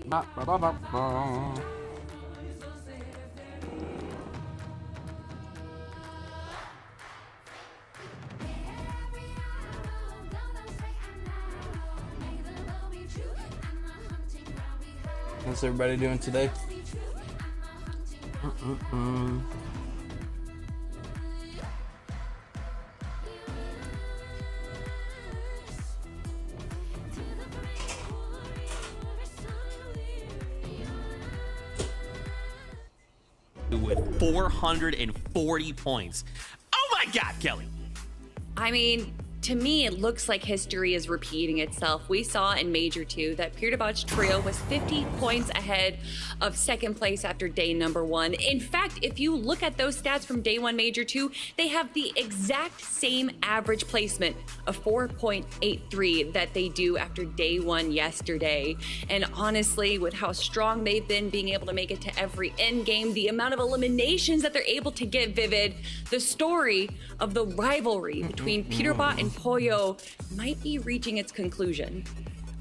Ba, ba, ba, ba, ba. How's everybody doing today? With 440 points. Oh my God, Kelly. I mean, to me, it looks like history is repeating itself. We saw in Major 2 that Peter-to-Bot's trio was 50 points ahead of second place after day number 1. In fact, if you look at those stats from day 1 Major 2, they have the exact same average placement of 4.83 that they do after day 1 yesterday. And honestly, with how strong they've been, being able to make it to every end game, the amount of eliminations that they're able to get, Vivid, the story of the rivalry between Peter-Bot and Pollo might be reaching its conclusion.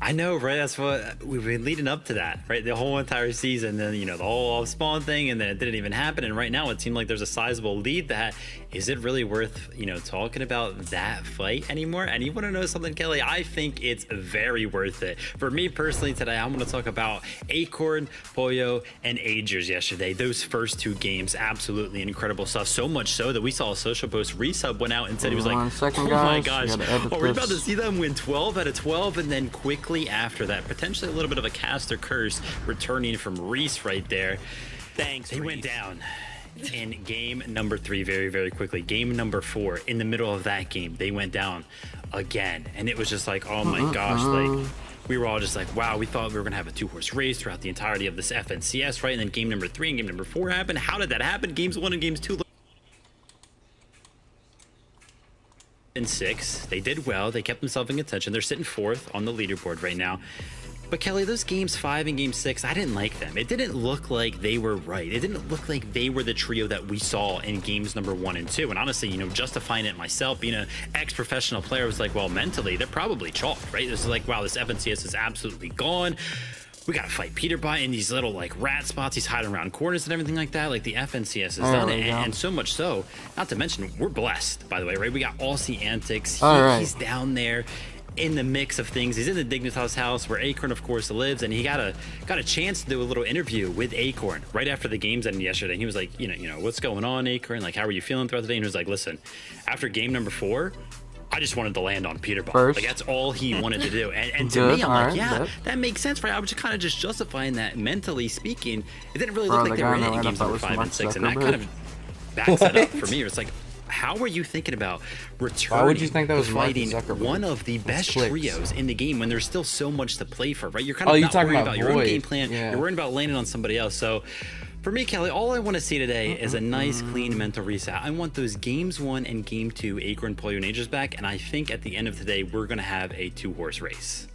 I know, right? That's what we've been leading up to that, right? The whole entire season, then, you know, the whole off spawn thing, and then it didn't even happen. And right now it seemed like there's a sizable lead. That is it really worth, you know, talking about that fight anymore? And you want to know something, Kelly? I think it's very worth it. For me personally today, I'm going to talk about Acorn, Pollo, and Agers yesterday. Those first 2 games, absolutely incredible stuff. So much so that we saw a social post. Resub went out and said, he was like, oh my gosh, we're about to see them win 12 out of 12, and then quickly after that, potentially a little bit of a caster curse returning from Reese right there. Thanks, They Reese. went down in game number 3 very, very quickly. Game number 4, in the middle of that game, they went down again. And it was just like, oh my gosh, like, we were all just like, wow, we thought we were going to have a 2-horse race throughout the entirety of this FNCS, right? And then game number 3 and game number 4 happened. How did that happen? Games 1 and games 2 and 6, they did well. They kept themselves in contention. They're sitting 4th on the leaderboard right now. But Kelly, those games 5 and game 6, I didn't like them. It didn't look like they were right. It didn't look like they were the trio that we saw in games number 1 and 2. And honestly, you know, justifying it myself, being an ex-professional player, was like, well, mentally, they're probably chalked, right? This is like, wow, this FNCS is absolutely gone. We gotta fight Peter-Bot in these little like rat spots. He's hiding around corners and everything like that. Like the FNCS is done, and so much so. Not to mention, we're blessed, by the way, right? We got Aussie Antics. He's down there in the mix of things. He's in the Dignitas house where Acorn, of course, lives, and he got a chance to do a little interview with Acorn right after the games ended yesterday. And he was like, you know, what's going on, Acorn? Like, how are you feeling throughout the day? And he was like, listen, after game number 4. I just wanted to land on Peter-Bot. Like, that's all he wanted to do. And to me, I'm like, yeah, that makes sense, right? I was just kind of just justifying that mentally speaking. It didn't really look like they were in games number 5 and 6, and that kind of backs it up for me. It's like, how are you thinking about returning? Why would you think that was fighting one of the best trios in the game when there's still so much to play for, right? You're kind of not worried about your own game plan. You're worried about landing on somebody else. So for me, Kelly, all I want to see today is a nice, clean mental reset. I want those games 1 and game 2 Acorn, Pollo, and Agers back, and I think at the end of today, we're going to have a 2-horse race.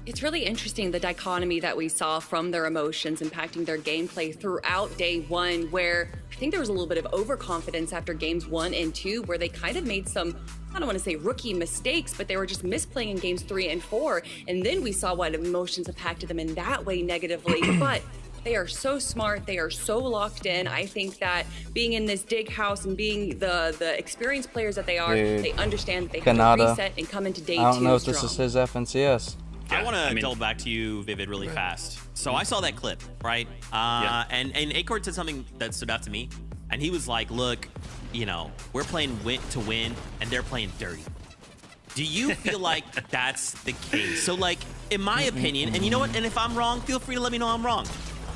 It's really interesting, the dichotomy that we saw from their emotions impacting their gameplay throughout day 1, where I think there was a little bit of overconfidence after games 1 and 2, where they kind of made some, I don't want to say rookie mistakes, but they were just misplaying in games 3 and 4. And then we saw what emotions impacted them in that way negatively. But they are so smart. They are so locked in. I think that being in this dig house and being the experienced players that they are, they understand that they have to reset and come into day 2 I don't know if strong. this is his FNCS. I want to delve back to you, Vivid, really fast. So I saw that clip, right? And Acorn said something that stood out to me. And he was like, look, you know, we're playing win to win, and they're playing dirty. Do you feel like that's the case? So, like, in my opinion, and you know what? And if I'm wrong, feel free to let me know I'm wrong.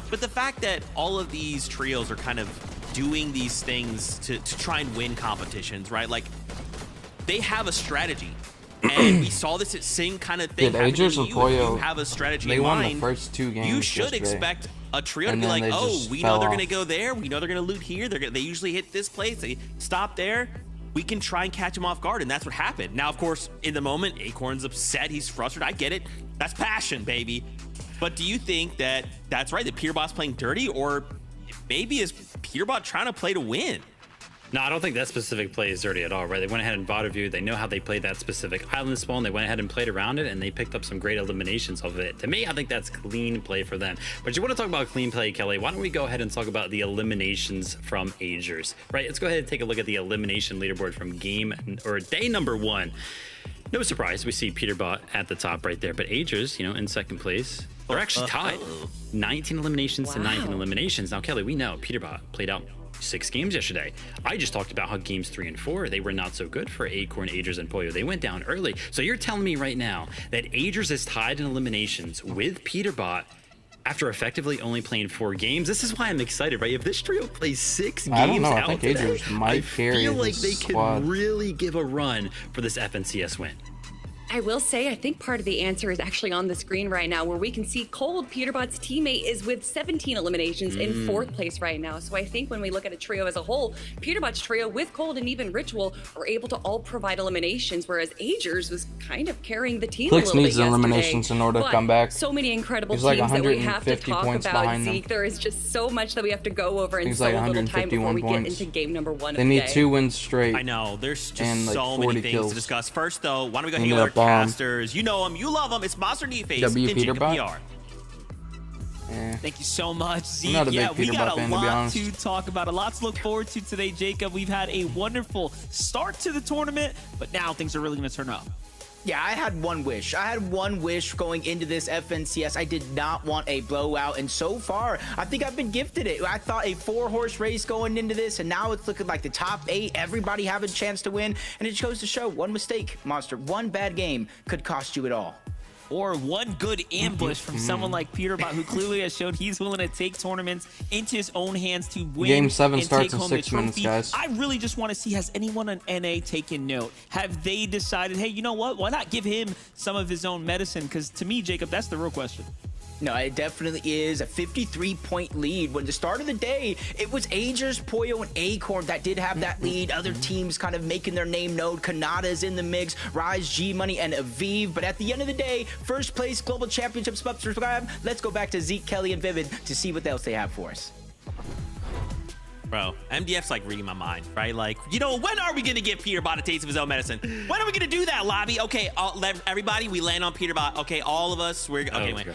But the fact that all of these trios are kind of doing these things to try and win competitions, right? Like, they have a strategy. And we saw this at same kind of thing. Agers and Pollo, you have a strategy they in won mind, the first 2 games. You should expect a trio to be like, oh, we know they're going to go there. We know they're going to loot here. They usually hit this place. They stop there. We can try and catch them off guard. And that's what happened. Now, of course, in the moment, Acorn's upset. He's frustrated. I get it. That's passion, baby. But do you think that that's right, that Peter-Bot's playing dirty? Or maybe is Peter-Bot trying to play to win? No, I don't think that specific play is dirty at all, right? They went ahead and bought a view. They know how they played that specific island spawn. They went ahead and played around it, and they picked up some great eliminations of it. To me, I think that's clean play for them. But you want to talk about clean play, Kelly? Why don't we go ahead and talk about the eliminations from Agers, right? Let's go ahead and take a look at the elimination leaderboard from day number 1. No surprise, we see Peterbot at the top right there, but Agers, in second place. They're actually tied. 19 eliminations to 19 eliminations. Now, Kelly, we know Peterbot played out 6 games yesterday. I just talked about how games 3 and 4, they were not so good for Acorn, Agers, and Pollo. They went down early. So you're telling me right now that Agers is tied in eliminations with Peterbot after effectively only playing 4 games? This is why I'm excited, right? If this trio plays 6 games I don't know. out I think today, Agers might carry I feel like his they squad. can really give a run for this FNCS win. I will say, I think part of the answer is actually on the screen right now, where we can see Cold, Peterbot's teammate, is with 17 eliminations in 4th place right now. So I think when we look at a trio as a whole, Peterbot's trio with Cold and even Ritual are able to all provide eliminations, whereas Agers was kind of carrying the team Clicks a little needs bit yesterday. eliminations in order to But come back. so many incredible He's like teams that we have to 150 talk points about, behind them. Zeke. There is just so much that we have to go over in He's so like little time before 151 we points. get into game number 1 They of the need day. 2 wins straight. I know. There's just And, like, so many 40 things kills. to discuss. First, though, why don't we go They hang need with a our bomb. casters? You know them. You love them. It's Monster Knee-Face W and Jacob Peterbot? PR. Eh. Thank you so much, Zeke. not a big Yeah, we Peterbot got a fan, to be lot honest. to talk about, a lot to look forward to today, Jacob. We've had a wonderful start to the tournament, but now things are really going to turn up. Yeah, I had one wish. I had one wish going into this FNCS. I did not want a blowout, and so far, I think I've been gifted it. I thought a 4-horse race going into this, and now it's looking like the top 8, everybody having a chance to win, and it goes to show one mistake, Monster, one bad game could cost you it all. Or one good ambush from someone like Peterbot, who clearly has showed he's willing to take tournaments into his own hands to win. Game 7 and starts take in home 6 the minutes, trophy. guys. I really just want to see, has anyone on NA taken note? Have they decided, hey, you know what? Why not give him some of his own medicine? Because to me, Jacob, that's the real question. No, it definitely is a 53-point lead. When the start of the day, it was Agers, Pollo, and Acorn that did have that lead. Other teams kind of making their name known. Kanata is in the mix, Rise, G-Money, and Aviv. But at the end of the day, first place Global Championships up for grab. Let's go back to Zeke, Kelly, and Vivid to see what else they have for us. Bro, MDF's like reading my mind, right? Like, when are we gonna give Peterbot a taste of his own medicine? When are we gonna do that, Lobby? Okay, everybody, we land on Peterbot. Okay, all of us, we're okay. Wait.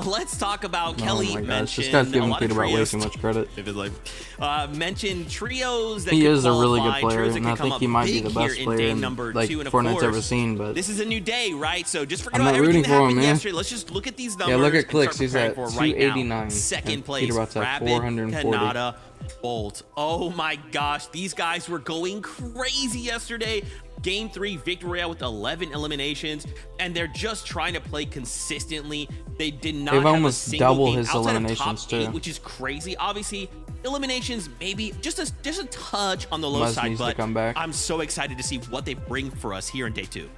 Let's talk about Kelly. Oh my gosh, mentioned this guy's a giving lot of Peterbot way trios. too much credit. Mentioned trios that He could is a really good qualify, player, trios that and could I come think up he might be big the best here in player day in, number like, 2, and of Fortnite's course, ever seen, but this is a new day, right? So just forget I'm about not everything rooting that for him, happened man. yesterday. Let's just look at these numbers. Yeah, look at and start clicks. He's preparing at for right now. 289. Second and place, Peterbot's at Rapid, 440. Kanata, Bolt. Oh my gosh, these guys were going crazy yesterday. Game 3 victory royale with 11 eliminations, and they're just trying to play consistently. They did not They've have almost a single double game his outside of eliminations, top 8, too. which is crazy. Obviously, eliminations maybe just a touch on the low Must side, needs to but come back. I'm so excited to see what they bring for us here in day 2.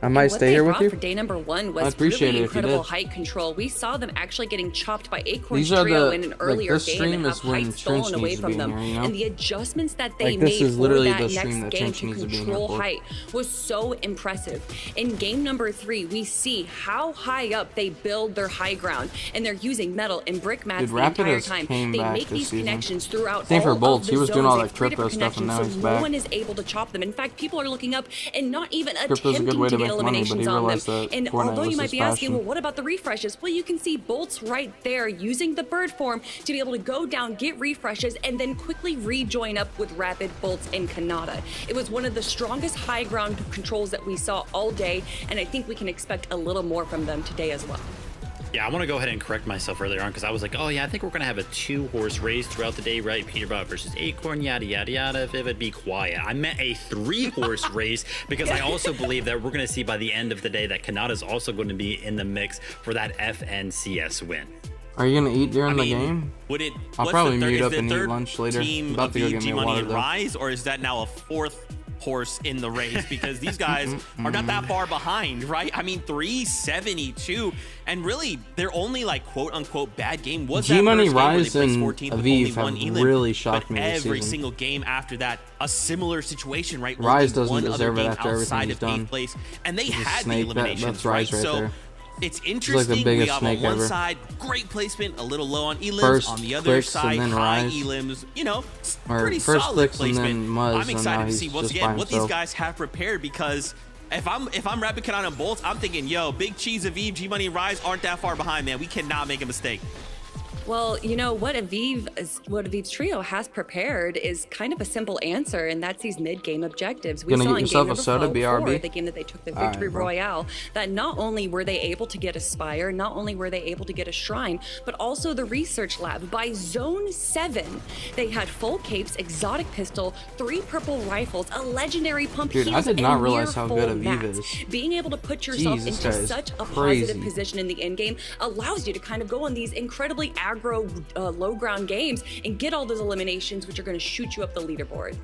I might What stay they here with brought you. for day number 1 was I'd appreciate really it if you incredible did. height control. We saw them actually getting chopped by Acorn's These are trio the- in an like, earlier this game stream and is have when height stolen Trench away needs to from be in them. here, you know? And the adjustments that they Like, this made is for literally that the stream next that game Trench to needs to be in here control for. height was so impressive. In game number 3, we see how high up they build their high ground, and they're using metal and brick mats Dude, the Rapid entire has time. came They back make this these season. connections throughout Same for all Bolts. of He the was doing zones. all They that have 3 crypto different stuff, and now connections, he's so no back. one is able to chop them. In fact, people are looking up and not even Crypto's a good attempting way to to get make money, but he eliminations on them. realized that And Fortnite although was you might his be asking, passion. well, what about the refreshes? Well, you can see Bolts right there using the bird form to be able to go down, get refreshes, and then quickly rejoin up with Rapid, Bolts, and Kanata. It was one of the strongest high ground controls that we saw all day, and I think we can expect a little more from them today as well. Yeah, I want to go ahead and correct myself earlier on because I was like, oh yeah, I think we're going to have a 2-horse race throughout the day, right? Peterbot versus Acorn, yada, yada, yada. Vivid, be quiet. I meant a 3-horse race because I also believe that we're going to see by the end of the day that Kanata is also going to be in the mix for that FNCS win. Are you gonna eat during I the mean, game? Would it? I'll what's probably the third, mute is up the and eat third lunch later. Team I'm about to go of get me a G-Money water, and though. Rise, or is that now a 4th horse in the race? Because these guys are not that far behind, right? I mean, 372, and really, their only like quote unquote bad game was G-Money, that first game where Rise, they placed and 14th with Aviv only have 1 elim. really shocked But me this every season. single game after that, a similar situation, right? Rise Only doesn't one other deserve it game after everything outside he's of done. 8th place, and they He's a had the snake. eliminations, That's Rise right so. there. It's interesting. We biggest have on snake one ever. side, great placement, a little low on elims. First On the other clicks and side, then high rise. elims. You know, Or pretty first solid clicks and placement. then Muzz, I'm and excited now to he's see once just again by what these himself. guys have prepared, because if I'm rapping Kanata and Bolts, I'm thinking, yo, Big Cheese, Aviv, G Money, and Rise aren't that far behind, man. We cannot make a mistake. Well, you know what Aviv's trio has prepared is kind of a simple answer, and that's these mid-game objectives. We Gonna saw get in yourself game a soda, number 4, BRB? the game that they took the All right, victory bro. royale, that not only were they able to get a Spire, not only were they able to get a Shrine, but also the Research Lab. By Zone 7, they had full capes, exotic pistol, 3 purple rifles, a legendary pump Dude, I heals, did not and realize near how good full Aviv mats. is. Being able to put yourself Jeez, this into guy is such a crazy. positive position in the end game allows you to kind of go on these incredibly aggro, low ground games and get all those eliminations, which are going to shoot you up the leaderboard.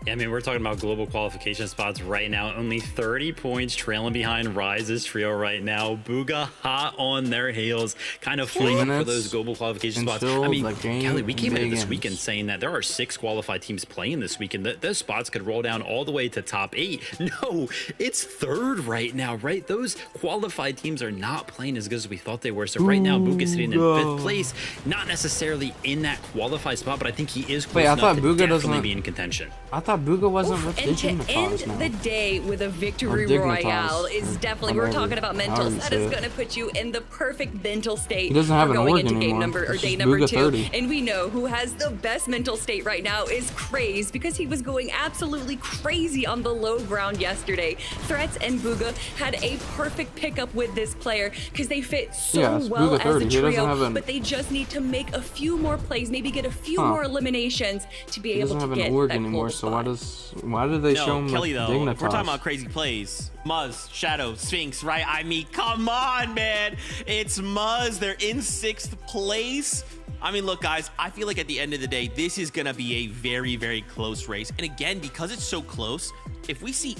Yeah, I mean, we're talking about global qualification spots right now. Only 30 points trailing behind Rise's trio right now. Bugha hot on their heels, kind of fighting for minutes those global qualification spots. until I mean, the game Kelly, we came into this begins. weekend saying that there are 6 qualified teams playing this weekend. Those spots could roll down all the way to top 8. No, it's 3rd right now, right? Those qualified teams are not playing as good as we thought they were. So right now, Bugha's sitting in 5th place, not necessarily in that qualified spot, but I think he is close Wait, I enough thought to Bugha definitely doesn't- be in contention. I thought Bugha wasn't with And to end Dignitas now. the day with a victory Dignitas, royale is or definitely, we're whatever. talking about I mentals. already That said is it. going to put you in the perfect mental state He doesn't have for an going org into game anymore. number or It's day just number Bugha 2. 30. And we know who has the best mental state right now is Craze, because he was going absolutely crazy on the low ground yesterday. Threats and Bugha had a perfect pickup with this player because they fit so Yeah, it's well Bugha as a 30. He doesn't trio, have an- but they just need to make a few more plays, maybe get a few Huh. more eliminations to be He able doesn't to have get an org that anymore, global so spot. why did they show No, him Kelly, with though, Dignitas? if we're talking about crazy plays, Muzz, Shadow, Sphinx, right? I mean, come on, man. It's Muzz. They're in 6th place. I mean, look, guys, I feel like at the end of the day, this is going to be a very, very close race. And again, because it's so close, if we see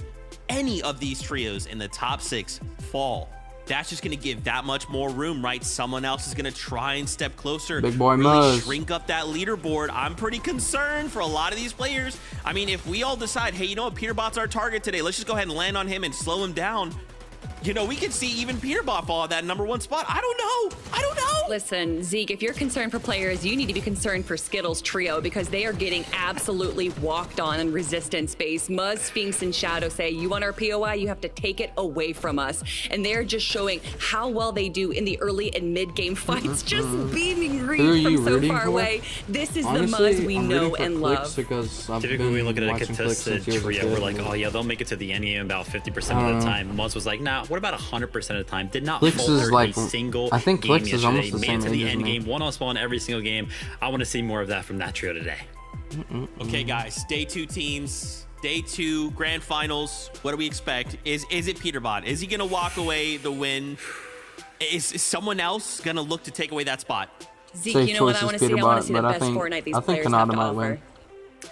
any of these trios in the top 6 fall, that's just going to give that much more room, right? Someone else is going to try and step closer. Big boy really Muzz. shrink up that leaderboard. I'm pretty concerned for a lot of these players. I mean, if we all decide, hey, you know what, Peterbot's our target today, let's just go ahead and land on him and slow him down. You know, we could see even Peterbot fall at that number 1 spot. I don't know. Listen, Zeke, if you're concerned for players, you need to be concerned for Skittles Trio because they are getting absolutely walked on in resistance space. Muzz, Sphinx, and Shadow say, you want our POI, you have to take it away from us. And they're just showing how well they do in the early and mid-game fights, just beaming Who are green you from so rooting far for? away. This is Honestly, the Muzz we I'm know rooting for and Clicks love. because I've Typically, when we been look at a watching Clicks contested since he was a trio, kid. we're like, oh yeah, they'll make it to the end game about 50% of the time. Muzz was like, nah, what about 100% of the time? Did not Clicks falter is like- a single I think game Clicks is yesterday. almost the Made same it to the age as end me. game, one on spawn every single game. I want to see more of that from that trio today. Okay, guys, day 2 teams. Day 2 grand finals. What do we expect? Is it Peterbot? Is he gonna walk away the win? Is someone else gonna look to take away that spot? Zeke, Safe you know what choice I is want to see? I want to see the Peterbot, but I best think- Fortnite these I think players have Kanata to might offer. win.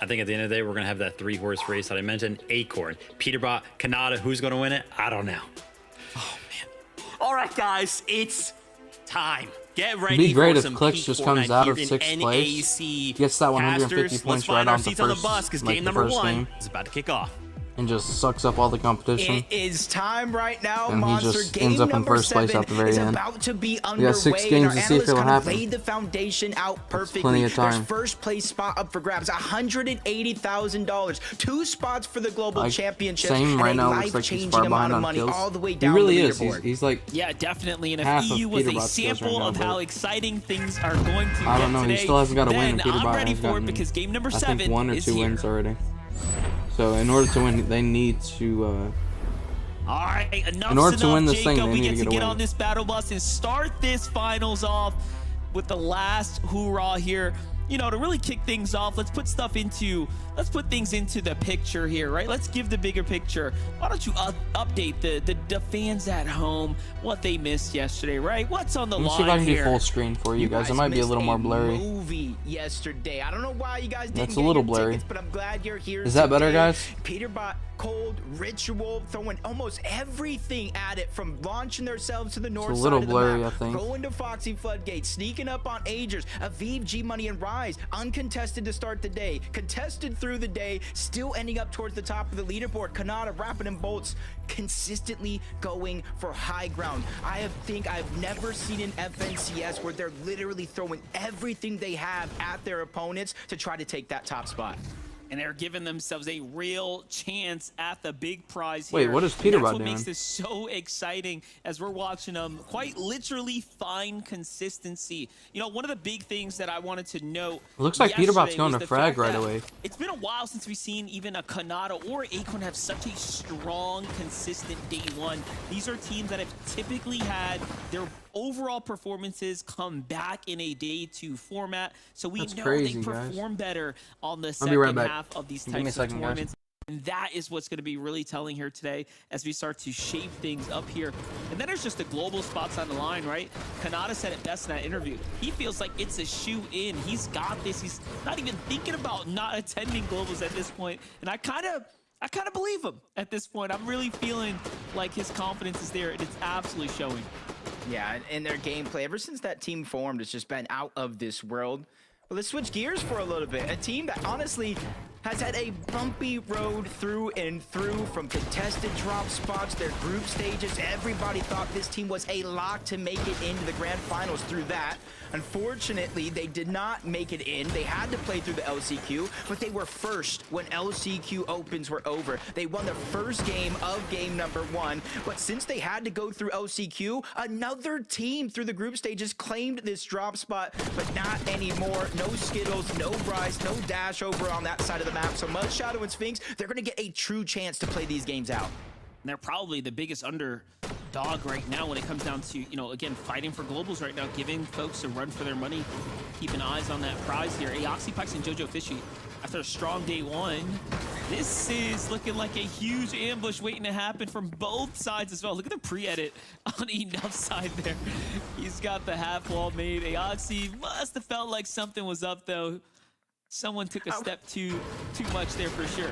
I think at the end of the day, we're going to have that 3-horse race that I mentioned. Acorn, Peterbot, Kanata. Who's going to win it? I don't know. All right, guys, it's time. Get ready It'd be great for if some Clicks peak just comes Fortnite out here of in 6th place, NAC. gets that 150 Casters, points let's find right our off the seats on the first- bus because like game the number first 1 game. is about to kick off. and just sucks up all the competition. It is time right now, And he Monster. just Game ends up in number first place 7 at the very is end. about to be underway. We got 6 and games our to see if analysts it'll kind of happen. laid the foundation out perfectly. plenty of There's time. first place spot up for grabs, $180,000, 2 spots for the global Like, championship, same and right a now looks like he's life-changing far amount behind of on money kills. all the way He down really the is. leaderboard. He's like Yeah, definitely. And half if of EU was a Peterbot's skills sample right now, of how but exciting things are going to I get don't know. today, He still hasn't got a win. then And Peterbot I'm ready has for it gotten, because game number I 7 think 1 or is 2 here. wins already. So in order to win, they need to. All right, enough's In order to enough, win this Jacob. thing, they we need get to to get a get win. on this battle bus and start this finals off with the last hoorah here. You know, to really kick things off, let's put things into the picture here, right? Let's give the bigger picture. Why don't you update the fans at home what they missed yesterday, right? What's on the Let me see if I line can do here? full screen for you guys. It might be a missed little more blurry. Movie yesterday. I don't know why you guys didn't That's a get little your blurry. tickets, but I'm glad you're here. Is that better, today. guys? Peterbot, Cold, Ritual, throwing almost everything at it, from launching themselves to the north a little side of the blurry, map, I think. going to Foxy Floodgate, sneaking up on Agers, Aviv, G Money, and Rise. Rise, uncontested to start the day, contested through the day, still ending up towards the top of the leaderboard. Kanata, Rapid, and Bolts consistently going for high ground. I think I've never seen an FNCS where they're literally throwing everything they have at their opponents to try to take that top spot. And they're giving themselves a real chance at the big prize Wait, here. what is And Peterbot that's what doing? makes this so exciting as we're watching them quite literally find consistency. You know, one of the big things that I wanted to note. It looks like Peterbot's yesterday going was to the frag fact right that away. It's been a while since we've seen even a Kanata or Acorn have such a strong, consistent day one. These are teams that have typically had their overall performances come back in a day two format, so we That's know crazy, they guys. perform better on the I'll be right second back. half of these Give me a types of second, guys. tournaments. And that is what's going to be really telling here today as we start to shape things up here. And then there's just the global spots on the line, right? Kanata said it best in that interview. He feels like it's a shoe in. He's got this. He's not even thinking about not attending globals at this point. And I kind of believe him at this point. I'm really feeling like his confidence is there, and it's absolutely showing. Yeah, and their gameplay, ever since that team formed, it's just been out of this world. Well, let's switch gears for a little bit. A team that honestly has had a bumpy road through and through, from contested drop spots, their group stages. Everybody thought this team was a lock to make it into the grand finals through that. Unfortunately, they did not make it in. They had to play through the LCQ, but they were first when LCQ opens were over. They won the first game of game number 1, but since they had to go through LCQ, another team through the group stages claimed this drop spot, but not anymore. No Skittles, no Bryce, no Dash over on that side of the map. So Mud, Shadow, and Sphinx, they're going to get a true chance to play these games out. And they're probably the biggest underdog right now when it comes down to, you know, again, fighting for globals right now, giving folks a run for their money, keeping eyes on that prize here. Aoxyplex and Jojo Fishy, after a strong day one, this is looking like a huge ambush waiting to happen from both sides as well. Look at the pre-edit on Enough's side there. He's got the half wall made. Aoxy must have felt like something was up, though. Someone took a step too much there for sure.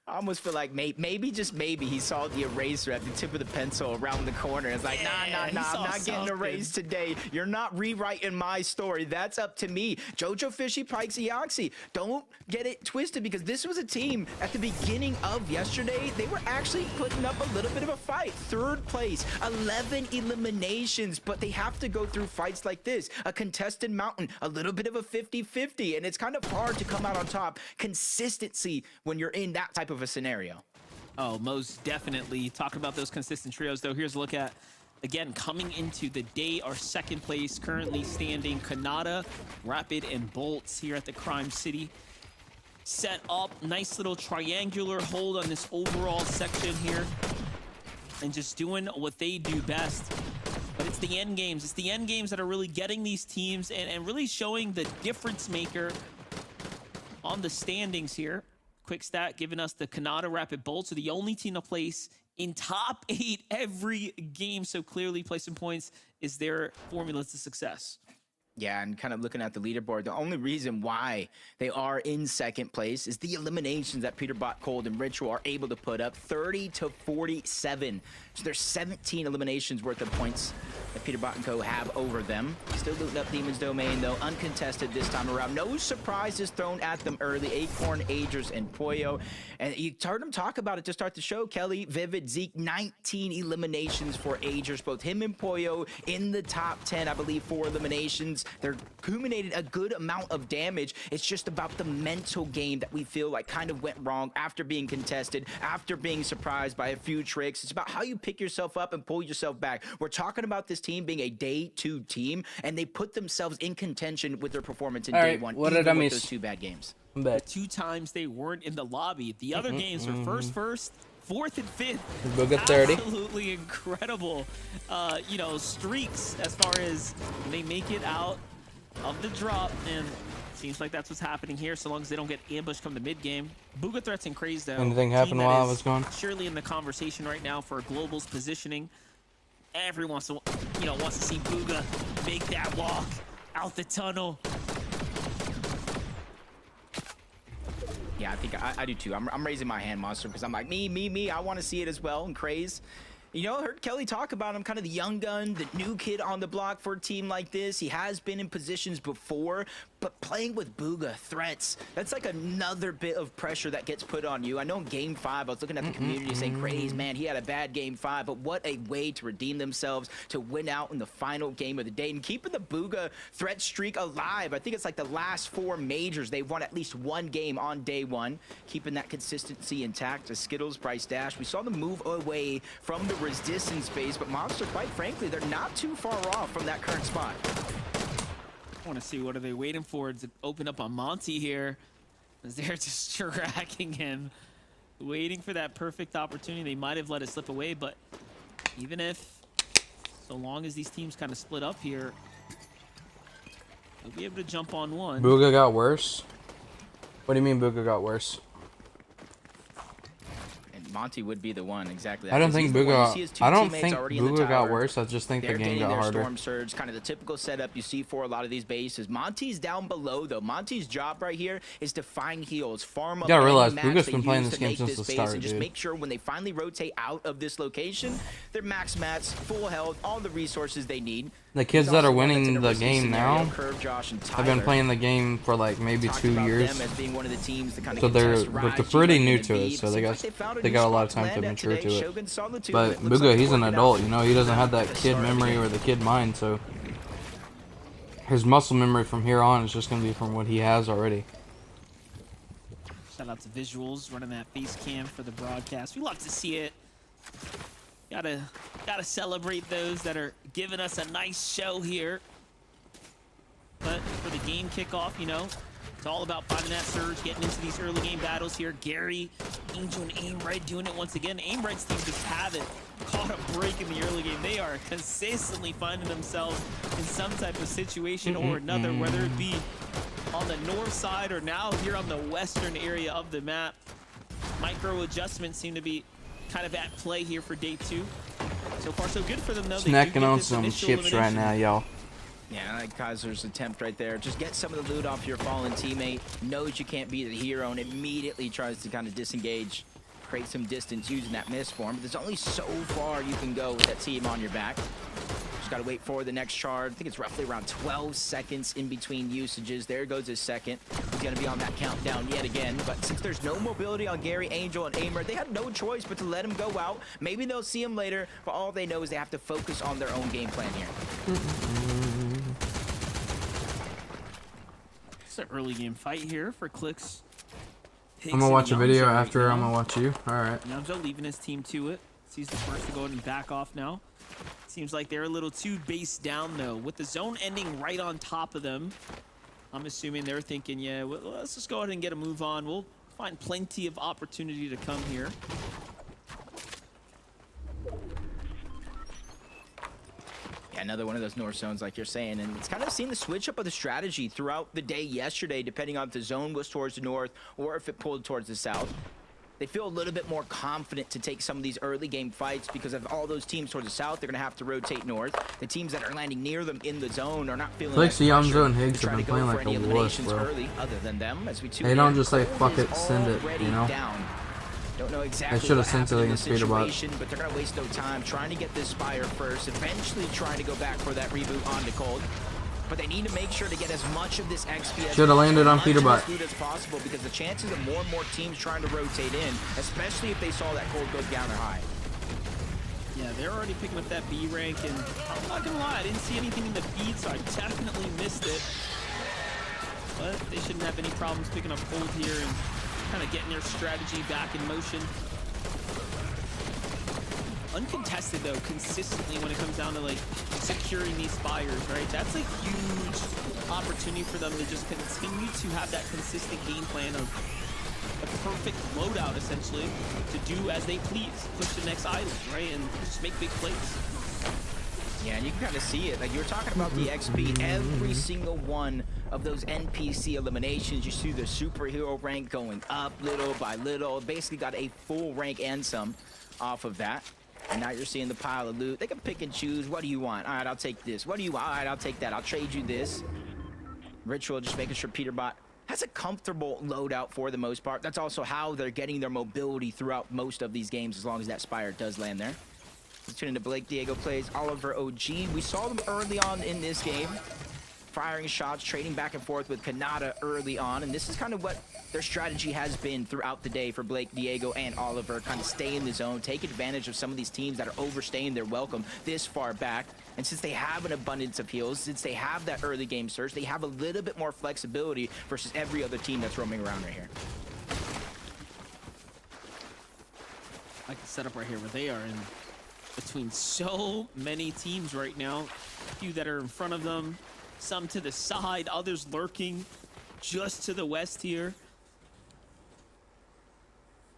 I almost feel like maybe, just maybe, he saw the eraser at the tip of the pencil around the corner. It's like, nah, he I'm saw not getting something. erased today. You're not rewriting my story. That's up to me. Jojo Fishy, Pikes, Eoxy. Don't get it twisted, because this was a team at the beginning of yesterday. They were actually putting up a little bit of a fight. Third place, 11 eliminations, but they have to go through fights like this. A contested mountain, a little bit of a 50-50, and it's kind of hard to come out on top. Consistency when you're in that type of a scenario. Oh, most definitely. Talking about those consistent trios, though, here's a look at, again, coming into the day, our second place, currently standing Kanata, Rapid, and Bolts here at the Crime City. Set up, nice little triangular hold on this overall section here, and just doing what they do best. But it's the end games. It's the end games that are really getting these teams and really showing the difference maker on the standings here. Quick stat giving us the Kanata Rapid Bolts are the only team to place in top 8 every game. So clearly placing points is their formula to success. Yeah, and kind of looking at the leaderboard, the only reason why they are in second place is the eliminations that Peterbot, Cold, and Ritual are able to put up, 30-47. So there's 17 eliminations worth of points that Peterbot and Co. have over them. Still looting up Demon's Domain, though, uncontested this time around. No surprises thrown at them early. Acorn, Agers, and Poyo. And you heard them talk about it to start the show, Kelly, Vivid, Zeke, 19 eliminations for Agers. Both him and Poyo in the top 10, I believe, 4 eliminations. They're accumulated a good amount of damage. It's just about the mental game that we feel like kind of went wrong after being contested, after being surprised by a few tricks. It's about how you pick yourself up and pull yourself back. We're talking about this team being a day 2 team, and they put themselves in contention with their performance in day 1, what even did I with miss? those 2 bad games. I'm back. 2 times they weren't in the lobby. The other games were first, 4th, and 5th. Booga 30. Absolutely incredible, you know, streaks as far as they make it out of the drop, and seems like that's what's happening here, so long as they don't get ambushed come the mid game. Booga Threats and Craze, though. Anything team happened that while I is was gone? Surely in the conversation right now for Global's positioning. Everyone wants to, you know, wants to see Booga make that walk out the tunnel. Yeah, I think I do too. I'm raising my hand, Monster, because I'm like, me. I want to see it as well, and Craze. You know, I heard Kelly talk about him, kind of the young gun, the new kid on the block for a team like this. He has been in positions before, But playing with Bugha, threats, that's like another bit of pressure that gets put on you. I know in Game 5, I was looking at the community saying, Craze, man, he had a bad Game 5, but what a way to redeem themselves, to win out in the final game of the day, and keeping the Bugha threat streak alive. I think it's like the last 4 majors, they've won at least 1 game on day 1, keeping that consistency intact. As Skittles, Bryce Dash, we saw them move away from the resistance phase, but Monster, quite frankly, they're not too far off from that current spot. I want to see what are they waiting for to open up on Monty here, as they're just tracking him, waiting for that perfect opportunity. They might have let it slip away, but even if, so long as these teams kind of split up here, they'll be able to jump on one. Bugha got worse? What do you mean Bugha got worse? Monty would be the one, exactly. I don't think Bugha got got worse. I just think the game got harder. Storm surge, kind of the typical setup you see for a lot of these bases. Monty's down below though. Monty's job right here is to find heals, farm up. You gotta realize any Bugha's max they been playing use this to game make since the base start, and just dude. make sure when they finally rotate out of this location, they're max mats, full health, all the resources they need. The kids He's that are also one that's winning in a the risky game scenario. now Curve, Josh, and have been Tyler. playing the game for like maybe Talked 2 about years. them as being one of the teams to kind of So they're contest like Raji, they're pretty like new in to the it, beat. so they Seems got like found a they new got a lot of spot time to land at mature today. to it. Shogun saw the two, But it looks Bugha, like he's an working adult, out. you know, he doesn't have that The kid start of the memory game. or the kid mind, so his muscle memory from here on is just gonna be from what he has already. Shout out to Visuals running that face cam for the broadcast. We love to see it. Gotta celebrate those that are giving us a nice show here. But for the game kickoff, you know, it's all about finding that surge, getting into these early game battles here. Gary, Angel, and Aimred doing it once again. Aimred's team just haven't caught a break in the early game. They are consistently finding themselves in some type of situation or another, whether it be on the north side or now here on the western area of the map. Micro adjustments seem to be kind of at play here for day 2. So far, so good for them, though. They do Snacking get on this some initial chips right elimination. now, y'all. Yeah, I like Kaiser's attempt right there. Just get some of the loot off your fallen teammate, knows you can't be the hero, and immediately tries to kind of disengage, create some distance using that misform. But there's only so far you can go with that team on your back. Just gotta wait for the next charge. I think it's roughly around 12 seconds in between usages. There goes his second. He's gonna be on that countdown yet again. But since there's no mobility on Gary, Angel, and Aimer, they had no choice but to let him go out. Maybe they'll see him later, but all they know is they have to focus on their own game plan here. It's an early game fight here for Clicks. I'm gonna watch a video after I'm gonna watch you. Alright. Namjo leaving his team to it. He's the first to go ahead and back off now. Seems like they're a little too base down though. With the zone ending right on top of them, I'm assuming they're thinking, yeah, well, let's just go ahead and get a move on. We'll find plenty of opportunity to come here. Yeah, another one of those north zones like you're saying, and it's kind of seen the switch up of the strategy throughout the day yesterday, depending on if the zone was towards the north or if it pulled towards the south. They feel a little bit more confident to take some of these early game fights because of all those teams towards the south, they're going to have to rotate north. The teams that are landing near them in the zone are not feeling Like that pressure Yamzo and to Higgs try have to been go playing for like any a wuss, eliminations bro. early. Other than them, as we tune They in, don't just say, Cold "Fuck is it, send it," already you know? down. Don't know exactly I should've what sent it happened in against this Peterbot. situation, but they're going to waste no time trying to get this Spire first, eventually trying to go back for that reboot onto Cold. But they need to make sure to get as much of this XP as Shoulda landed on Peterbot. as possible, because the chances of more and more teams trying to rotate in, especially if they saw that Cold go down, are high. Yeah, they're already picking up that B rank, and I'm not gonna lie, I didn't see anything in the feed, so I definitely missed it. But they shouldn't have any problems picking up Cold here and kind of getting their strategy back in motion. Uncontested though, consistently when it comes down to like securing these spires, right? That's a huge opportunity for them to just continue to have that consistent game plan of a perfect loadout, essentially, to do as they please, push the next idol, right, and just make big plays. Yeah, and you can kind of see it. Like you were talking about the XP, every single one of those NPC eliminations, you see the superhero rank going up little by little. Basically got a full rank and some off of that. And now you're seeing the pile of loot. They can pick and choose. What do you want? All right, I'll take this. What do you want? All right, I'll take that. I'll trade you this. Ritual just making sure Peterbot has a comfortable loadout for the most part. That's also how they're getting their mobility throughout most of these games, as long as that Spire does land there. Let's tune into Blake Diego plays Oliver OG. We saw them early on in this game. firing shots, trading back and forth with Kanata early on, and this is kind of what their strategy has been throughout the day for Blake, Diego, and Oliver. Kind of stay in the zone, take advantage of some of these teams that are overstaying their welcome this far back. And since they have an abundance of heals, since they have that early game surge, they have a little bit more flexibility versus every other team that's roaming around right here. I like the setup right here where they are in between so many teams right now. A few that are in front of them, some to the side, others lurking just to the west here.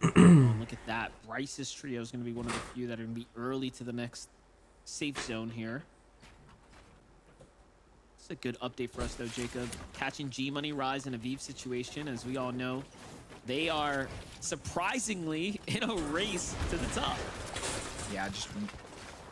Oh, look at that. Bryce's trio is going to be one of the few that are going to be early to the next safe zone here. It's a good update for us, though, Jacob. Catching G-Money, Rise, and Aviv situation. As we all know, they are surprisingly in a race to the top. Yeah,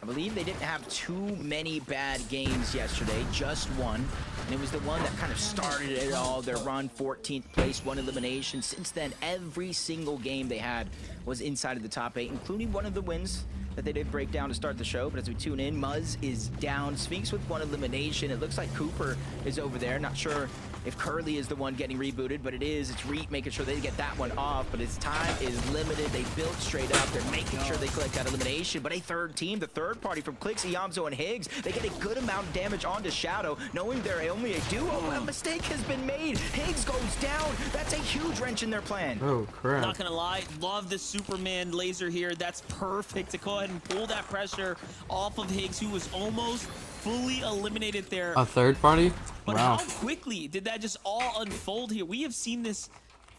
I believe they didn't have too many bad games yesterday, just one. And it was the one that kind of started it all, their run, 14th place, one elimination. Since then, every single game they had was inside of the top 8, including one of the wins that they did break down to start the show. But as we tune in, Muzz is down, Sphinx with one elimination. It looks like Cooper is over there. Not sure if Curly is the one getting rebooted, but it is. It's Reet making sure they get that one off, but his time is limited. They built straight up. They're making sure they collect that elimination, but a third team, the third party from Clix, Iamzo, and Higgs, they get a good amount of damage onto Shadow, knowing they're only a duo. A mistake has been made. Higgs goes down. That's a huge wrench in their plan. Oh, crap. Not gonna lie, love the Superman laser here. That's perfect to go ahead and pull that pressure off of Higgs, who was almost fully eliminated there. A third party? But Wow. how quickly did that just all unfold here? We have seen this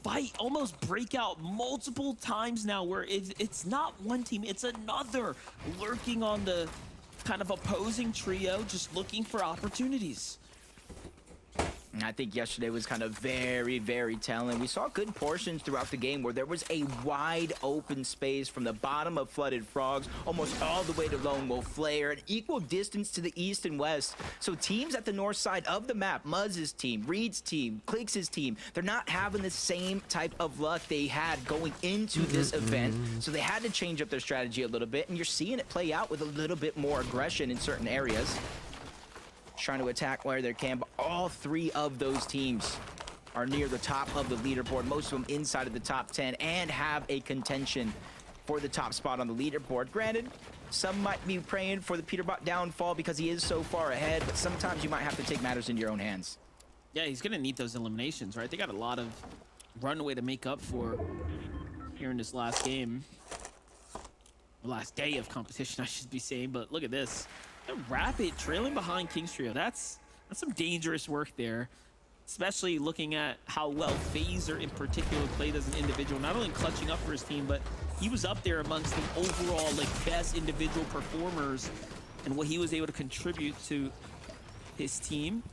fight almost break out multiple times now, where it's not one team, it's another lurking on the kind of opposing trio, just looking for opportunities. And I think yesterday was kind of very, very telling. We saw good portions throughout the game where there was a wide open space from the bottom of Flooded Frogs almost all the way to Lone Wolf Flare, an equal distance to the east and west. So teams at the north side of the map, Muzz's team, Reed's team, Clix's team, they're not having the same type of luck they had going into this event. So they had to change up their strategy a little bit, and you're seeing it play out with a little bit more aggression in certain areas. Trying to attack where they can, but all three of those teams are near the top of the leaderboard, most of them inside of the top 10, and have a contention for the top spot on the leaderboard. Granted, some might be praying for the Peterbot downfall because he is so far ahead, but sometimes you might have to take matters into your own hands. Yeah, he's gonna need those eliminations, right? They got a lot of runway to make up for here in this last game. The last day of competition, I should be saying, but look at this. The Rapid trailing behind King's Trio. That's some dangerous work there, especially looking at how well Phaser in particular played as an individual, not only clutching up for his team, but he was up there amongst the overall best individual performers and what he was able to contribute to his team.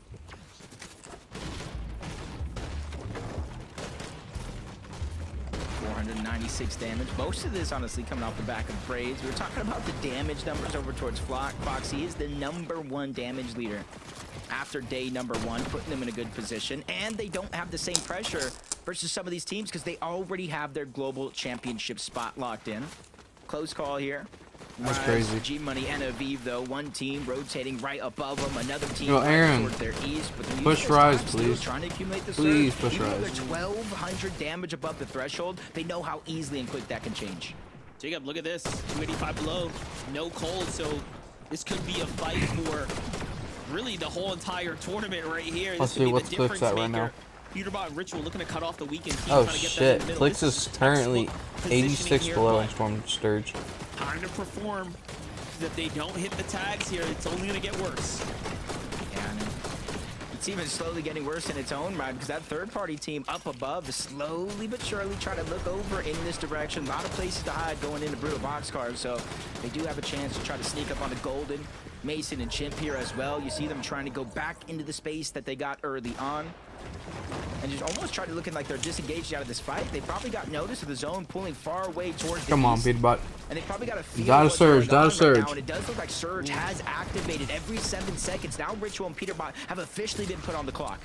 496 damage. Most of this, honestly, coming off the back of Braids. We were talking about the damage numbers over towards Fox. He is the #1 damage leader after day #1, putting them in a good position. And they don't have the same pressure versus some of these teams because they already have their global championship spot locked in. Close call here. That's crazy. G-Money and Aviv, though. One team rotating right above them. Another team Yo, Aaron, towards their east. But the push Mucius Rise, still please. trying to accumulate the Please surge. push Even though Rise. they're 1,200 damage above the threshold, they know how easily and quick that can change. Jacob, look at this. 285 below. No cold, so this could be a fight for really the whole entire tournament right here. Let's This could see be what's the Clix difference at right maker. now. Peterbot and Ritual looking to cut off the weekend team. Oh trying to get that in shit, the middle. Clix This is is currently textbook 86 positioning here, below but in Storm Sturge. time to perform. If they don't hit the tags here, it's only going to get worse. Yeah, and it's even slowly getting worse in its own right because that third-party team up above is slowly but surely trying to look over in this direction. A lot of places to hide going into Brutal Boxcars, so they do have a chance to try to sneak up on the Golden, Mason, and Chimp here as well. You see them trying to go back into the space that they got early on and just almost try to look like they're disengaged out of this fight. They probably got notice of the zone pulling far away towards the Come on, east. Peterbot. And they probably got a feel Gotta what's surge, going on gotta right now, surge. and it does look like Surge has activated every 7 seconds. Now Ritual and Peterbot have officially been put on the clock.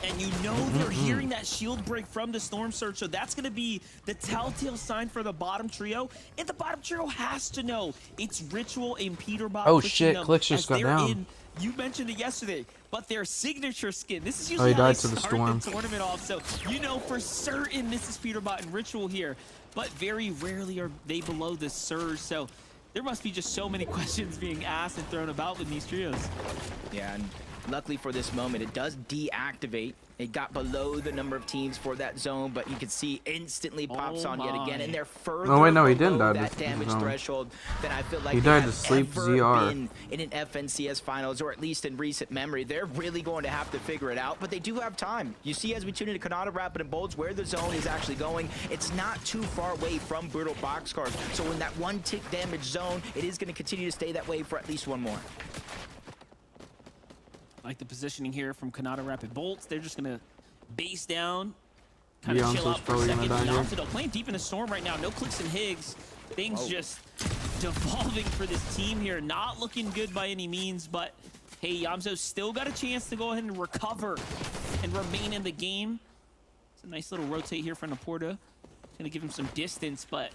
And you know they're hearing that shield break from the Storm Surge, so that's going to be the telltale sign for the bottom trio. And the bottom trio has to know it's Ritual and Peterbot. Oh, pushing shit, them Clix just as got they're down. You mentioned it yesterday, but their signature skin. This is Oh, usually he how died they to the start storm. the tournament off. So you know for certain this is Peterbot and Ritual here, but very rarely are they below the Surge. So there must be just so many questions being asked and thrown about with these trios. Yeah, and luckily for this moment, it does deactivate. It got below the number of teams for that zone, but you can see instantly pops Oh on yet again, my. and they're further Oh, wait, no, he didn't below die that to damage zone. threshold than I feel like He they died to have sleep ever ZR. been in an FNCS finals, or at least in recent memory. They're really going to have to figure it out, but they do have time. You see, as we tune into Kanata Rapid and Bolts, where the zone is actually going, it's not too far away from Brutal Boxcars. So in that one tick damage zone, it is going to continue to stay that way for at least one more. Like the positioning here from Kanata Rapid Bolts, they're just gonna base down, kind of chill Beyonce's out for a probably second. gonna die here. Yamso though playing deep in the storm right now. No Clix and Higgs. Things just devolving for this team here. Not looking good by any means, but hey, Yamso still got a chance to go ahead and recover and remain in the game. It's a nice little rotate here from Laporta. Gonna give him some distance, but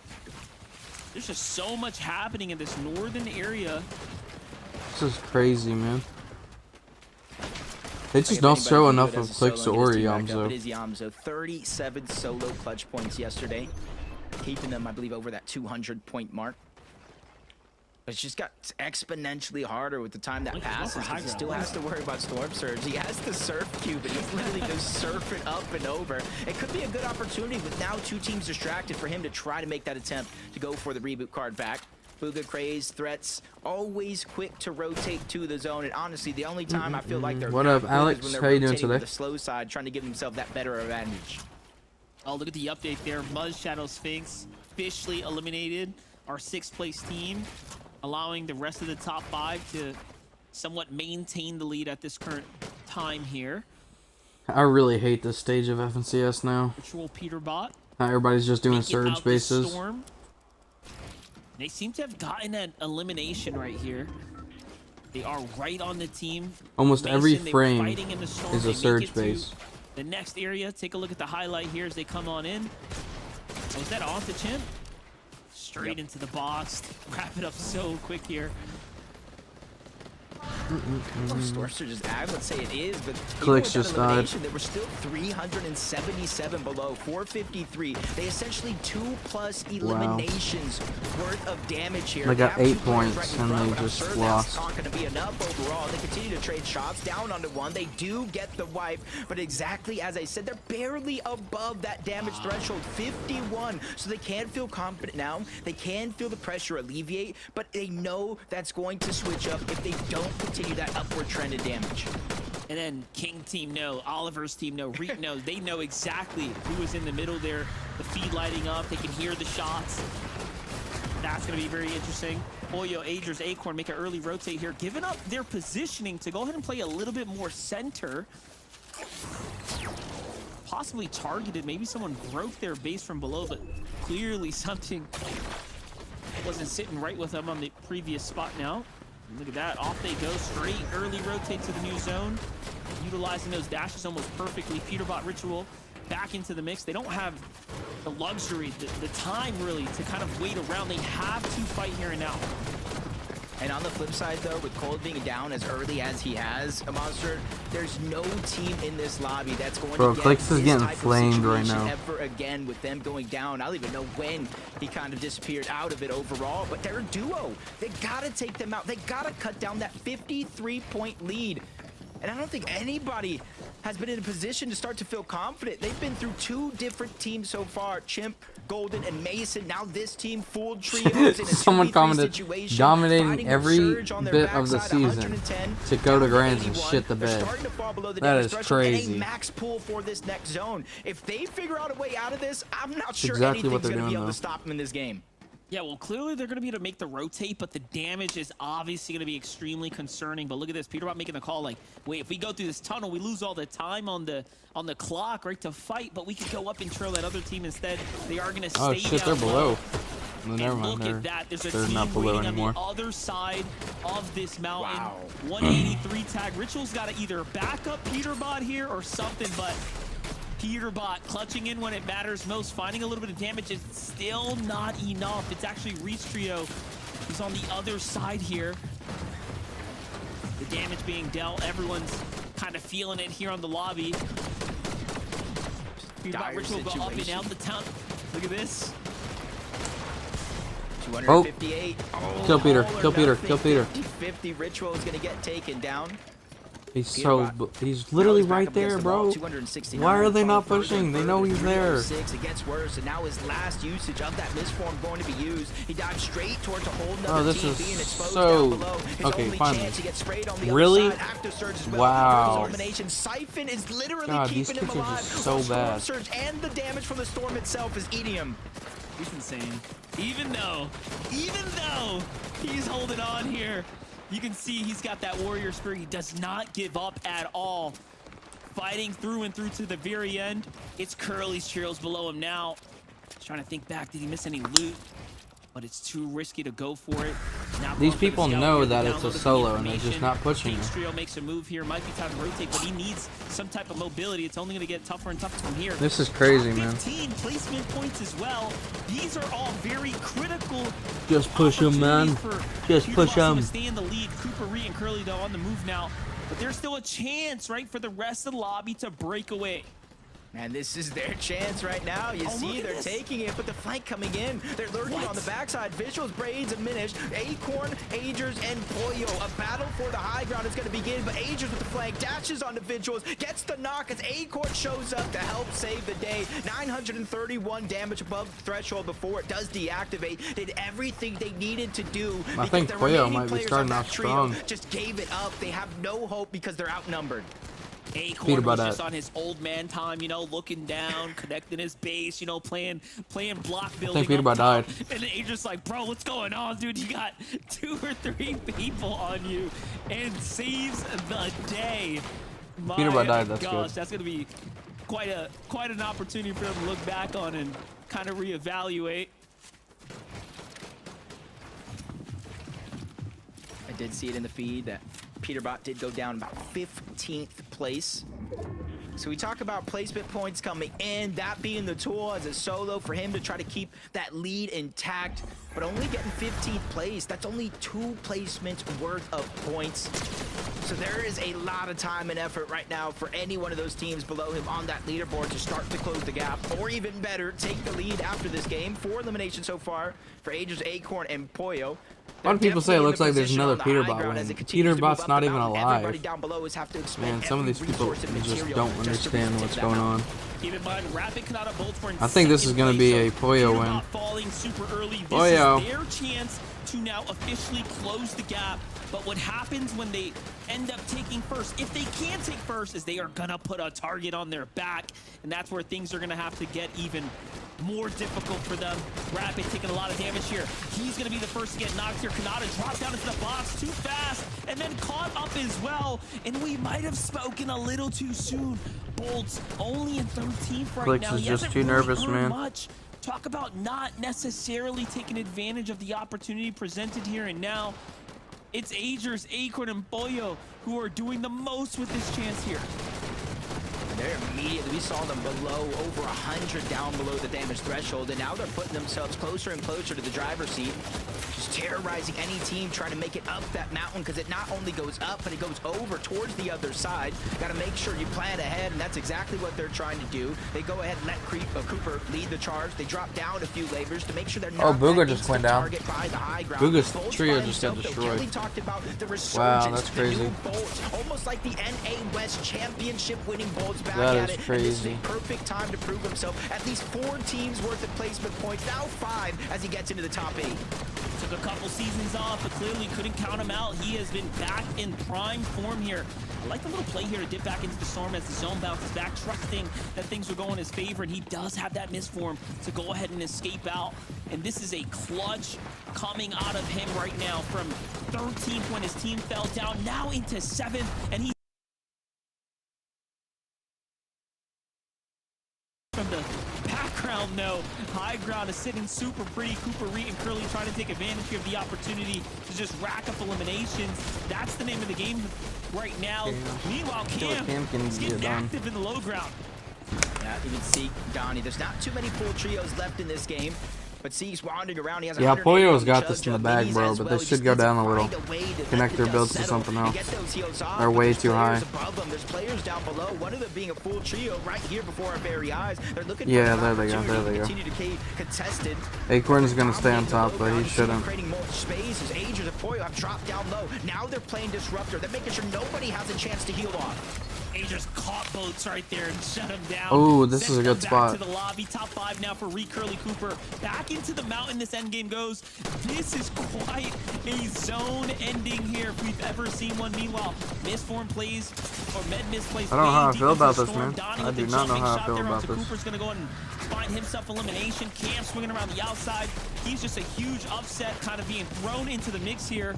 there's just so much happening in this northern area. This is crazy, man. They just If don't anybody throw knew enough it as of a Clix solo or and get his team back up, Yamso. It is Yamso. 37 solo clutch points yesterday, keeping them, I believe, over that 200-point mark. It's just got exponentially harder with the time that Look, he's going for passes. high 'Cause he ground. still has to worry about Storm Surge. He has the Surf Cube, and he's literally just surfing up and over. It could be a good opportunity with now two teams distracted for him to try to make that attempt to go for the reboot card back. Booga, Craze, Threats, always quick to rotate to the zone. And honestly, the only time I feel like they're What not up, good Alex? is when they're How you doing rotating with today? the slow side, trying to give himself that better advantage. Oh, look at the update there. Muzz Shadow Sphinx officially eliminated our 6th place team, allowing the rest of the top 5 to somewhat maintain the lead at this current time here. I really hate this stage of FNCS now. Virtual Peterbot. Not everybody's just doing making surge out the bases. Storm. They seem to have gotten an elimination right here. They are right on the team. Almost every Mason, they were frame fighting in the storm. is They a make surge it to base. the next area. Take a look at the highlight here as they come on in. Oh, is that off the chin? Straight into the box. Wrap it up so quick here. Storm Surge is I would say it is, but even Clix with that just died. elimination, they were still 377 below, 453. They essentially 2+ eliminations worth of damage here. They got have 8 two players points right in and front, they but I'm just sure lost. That's not going to be enough overall. They continue to trade shots down onto one. They do get the wipe, but exactly as I said, they're barely above that damage threshold, 51. So they can feel confident now. They can feel the pressure alleviate, but they know that's going to switch up if they don't continue that upward trend in damage. And then King team know, Oliver's team know, Reek knows. They know exactly who is in the middle there. The feed lighting up. They can hear the shots. That's going to be very interesting. Oyo, Agers, Acorn make an early rotate here, giving up their positioning to go ahead and play a little bit more center. Possibly targeted. Maybe someone broke their base from below, but clearly something wasn't sitting right with them on the previous spot now. Look at that. Off they go. Straight early rotate to the new zone. Utilizing those dashes almost perfectly. Peterbot Ritual back into the mix. They don't have the luxury, the time really to kind of wait around. They have to fight here and now. And on the flip side, though, with Cold being down as early as he has, a monster, there's no team in this lobby that's going Bro, to get Clix is this getting type of flamed right situation now. ever again with them going down. I don't even know when he kind of disappeared out of it overall, but they're a duo. They gotta take them out. They gotta cut down that 53-point lead. And I don't think anybody has been in a position to start to feel confident. They've been through 2 different teams so far, Chimp, Golden, and Mason. Now this team, full trios in a Someone 2v3 commented, situation, dominating fighting with every Surge on their bit of the backside, season 110, to go to down Grands and 81. shit the They're bed. starting to fall below the That damage is threshold, and crazy. a max pull for this next zone. If they figure out a way out of this, I'm not sure exactly anything's what they're going to be doing, able though. to stop them in this game. Yeah, well, clearly they're going to be able to make the rotate, but the damage is obviously going to be extremely concerning. But look at this, Peterbot making the call like, wait, if we go through this tunnel, we lose all the time on the clock, right, to fight, but we could go up and trail that other team instead. They are going to stay Oh shit, down they're low. below. No, never And mind. look at that. There's a They're team not below waiting anymore. on the other side of this mountain. Wow. 183 tag. Ritual's got to either back up Peterbot here or something, but Peterbot clutching in when it matters most, finding a little bit of damage is still not enough. It's actually Reese Trio who's on the other side here. The damage being dealt. Everyone's kind of feeling it here on the lobby. Peterbot Dire Ritual go up and situation. out the town. Look at this. 258. Oh, Kill Peter, all or kill Peter, nothing. kill Peter. 50 Ritual is going to get taken down. He's Peterbot. he's literally Now he's back right up against there, the wall, bro. 269. Why are they not Fall further pushing? and They know further. he's there. 306. It gets worse, and now his last usage of that misform going to be used. He dives straight towards a whole nother Oh, this team is being exposed so- down below. His okay, only finally. chance to get sprayed on the Really? other side. Active Surge as well. Wow. Versus elimination. Siphon is literally God, these keeping him pictures are alive. so while Storm bad. Surge and the damage from the storm itself is eating him. He's insane. Even though he's holding on here, you can see he's got that warrior spirit. He does not give up at all. Fighting through and through to the very end. It's Curly's Cheerios below him now. Trying to think back, did he miss any loot? But it's too risky to go for it. Now These going for the people scout know here, that they it's a downloaded the solo and they're just information. not pushing King's it. Trio makes a move here. Might be time to rotate, but he needs some type of mobility. It's only going to get tougher and tougher from here. This is crazy, Top man. 15 placement points as well. These are all very critical. Just push 'em, man. opportunities for Just Peter push Boston 'em. to stay in the lead. Cooper, Ree, and Curly though on the move now, but there's still a chance, right, for the rest of the lobby to break away. And this is their chance right now. You Oh, see, look at they're this. taking it, but the flank coming in. They're lurking What? on the backside. Visuals, Braids, and Minish. Acorn, Agers, and Pollo. A battle for the high ground is going to begin, but Agers with the flank dashes onto Visuals, gets the knock as Acorn shows up to help save the day. 931 damage above threshold before it does deactivate. Did everything they needed to do. I because think the Pollo remaining might be players on starting that off trio strong. just gave it up. They have no hope because they're outnumbered. Acorn Peter was Butt just at. on his old man time, you know, looking down, connecting his base, you know, playing block building. Peter up Butt top. died. And then Adrian's like, bro, what's going on, dude? You got 2 or 3 people on you, and saves the day. Peter Butt My died, that's gosh, good. that's gonna be quite an opportunity for him to look back on and kind of reevaluate. I did see it in the feed that Peterbot did go down about 15th place. So we talk about placement points coming in, that being the tool as a solo for him to try to keep that lead intact, but only getting 15th place. That's only 2 placements worth of points. So there is a lot of time and effort right now for any one of those teams below him on that leaderboard to start to close the gap, or even better, take the lead after this game. 4 eliminations so far for Agers, Acorn, and Pollo. A lot of people say it looks like there's another Peterbot win. Peterbot's not even alive. Man, some of these people just don't understand what's going on. Keep in mind, Rapid Kanata bolts for in I think this is second gonna place, be a so Pollo Peterbot win. falling super early. This Pollo. is their chance to now officially close the gap. But what happens when they end up taking first, if they can take first, is they are gonna put a target on their back, and that's where things are gonna have to get even more difficult for them. Rapid taking a lot of damage here. He's gonna be the first to get knocked here. Kanata drops down into the box too fast, and then caught up as well. And we might have spoken a little too soon. Bolts only in 13th right Clicks now. is He just hasn't too really nervous, earned man. much. Talk about not necessarily taking advantage of the opportunity presented here and now. It's Agers, Acorn, and Pollo who are doing the most with this chance here. They're immediately, we saw them below, over 100 down below the damage threshold, and now they're putting themselves closer and closer to the driver's seat, just terrorizing any team trying to make it up that mountain, because it not only goes up, but it goes over towards the other side. Got to make sure you plan ahead, and that's exactly what they're trying to do. They go ahead and let Cooper lead the charge. They drop down a few labors to make sure they're not Booga that just went instant down. target by the high ground. Booga's Bolts trio by just got himself, though. destroyed. Kelly talked about the Wow, resurgence, that's the new crazy. Bolts, almost like the NA West championship winning Bolts back That at is it. crazy. And this is a perfect time to prove himself. At least 4 teams worth of placement points, now 5 as he gets into the top 8. Took a couple seasons off, but clearly couldn't count him out. He has been back in prime form here. I like the little play here to dip back into the storm as the zone bounces back, trusting that things will go in his favor, and he does have that misform to go ahead and escape out. And this is a clutch coming out of him right now from 13th when his team fell down, now into 7th, and he from the background know. High ground is sitting super pretty. Cooper, Reed, and Curly trying to take advantage of the opportunity to just rack up eliminations. That's the name of the game right now. Meanwhile, Cam is getting active in the low ground. Yeah, you can see Donnie. There's not too many full trios left in this game. But Zeke's wandering around. He has Yeah, Pollo's got this in the bag, bro, but they should go down a little. Connect their builds to something else. They're way too high. There's players down below. One of them being a full trio right here before our very eyes. They're looking yeah, for there they go. There they go. Acorn's gonna stay on top, but he shouldn't. Creating more spaces. Agers and Pollo have dropped down low. Now they're playing Disruptor. They're making sure nobody has a chance to heal off. Agers caught boats right there and shut him down. Oh, this is a good spot. Back to the lobby. Top 5 now for Reed, Curly, Cooper. Back into the mountain this endgame goes. This is quite a zone ending here if we've ever seen one. Meanwhile, Mistform plays, or Med Mist plays. I don't know how I feel about this, Storm. man. Donnie I with do the not know jumping how I shot feel there about onto this. Cooper's gonna go and find himself elimination. Cam swinging around the outside. He's just a huge upset kind of being thrown into the mix here.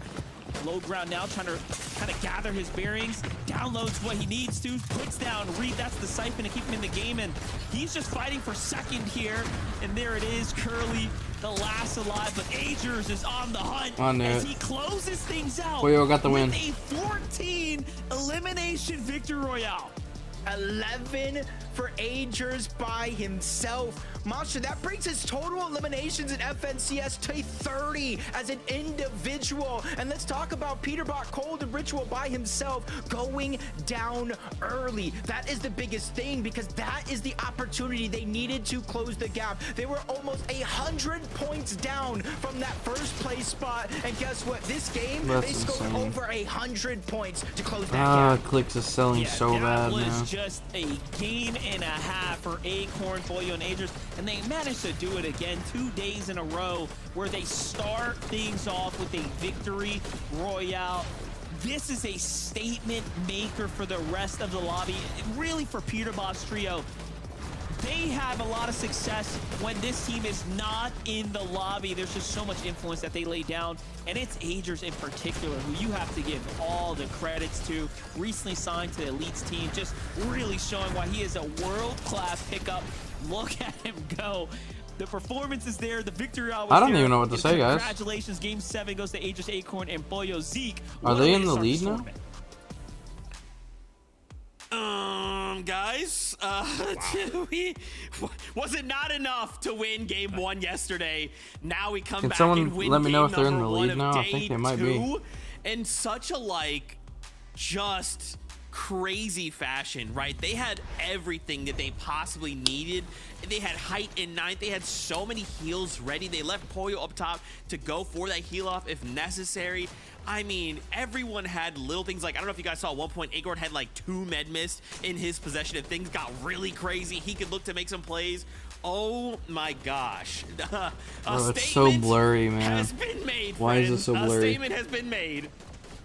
Low ground now, trying to kind of gather his bearings. Downloads what he needs to. Puts down Reed. That's the siphon to keep him in the game. And he's just fighting for second here. And there it is. Curly, the last alive. But Agers is on the hunt as he closes things out. Pollo got the win. With a 14 elimination victory royale. 11 for Agers by himself. Monster, that brings his total eliminations in FNCS to 30 as an individual. And let's talk about Peterbot, Cold, and Ritual by himself going down early. That is the biggest thing because that is the opportunity they needed to close the gap. They were almost 100 points down from that first place spot. And guess what? This game, they scored over 100 points to close that gap. Clicks is selling so bad, man. That was just a game and a half for Acorn, Pollo, and Agers. And they managed to do it again 2 days in a row where they start things off with a victory royale. This is a statement maker for the rest of the lobby, really for Peterbot's trio. They have a lot of success when this team is not in the lobby. There's just so much influence that they lay down, and it's Agers in particular who you have to give all the credits to. Recently signed to the Elites team, just really showing why he is a world-class pickup. Look at him go. The performance is there. The victory was I don't even know what to say, guys. Congratulations. Game 7 goes to Agers, Acorn, and Pollo. Zeke. Are they in the lead now? Guys, was it not enough to win game 1 yesterday? Now we come back and win let me know game if they're in the number 1 lead now? I think they might be. In such a just crazy fashion, right? They had everything that they possibly needed. They had height in 9th. They had so many heals ready. They left Pollo up top to go for that heal off if necessary. I mean, everyone had little things like, I don't know if you guys saw at one point, Acorn had 2 med mist in his possession. If things got really crazy, he could look to make some plays. Oh my gosh. It's so blurry, man. Has been made, Why is it so blurry? A statement has been made.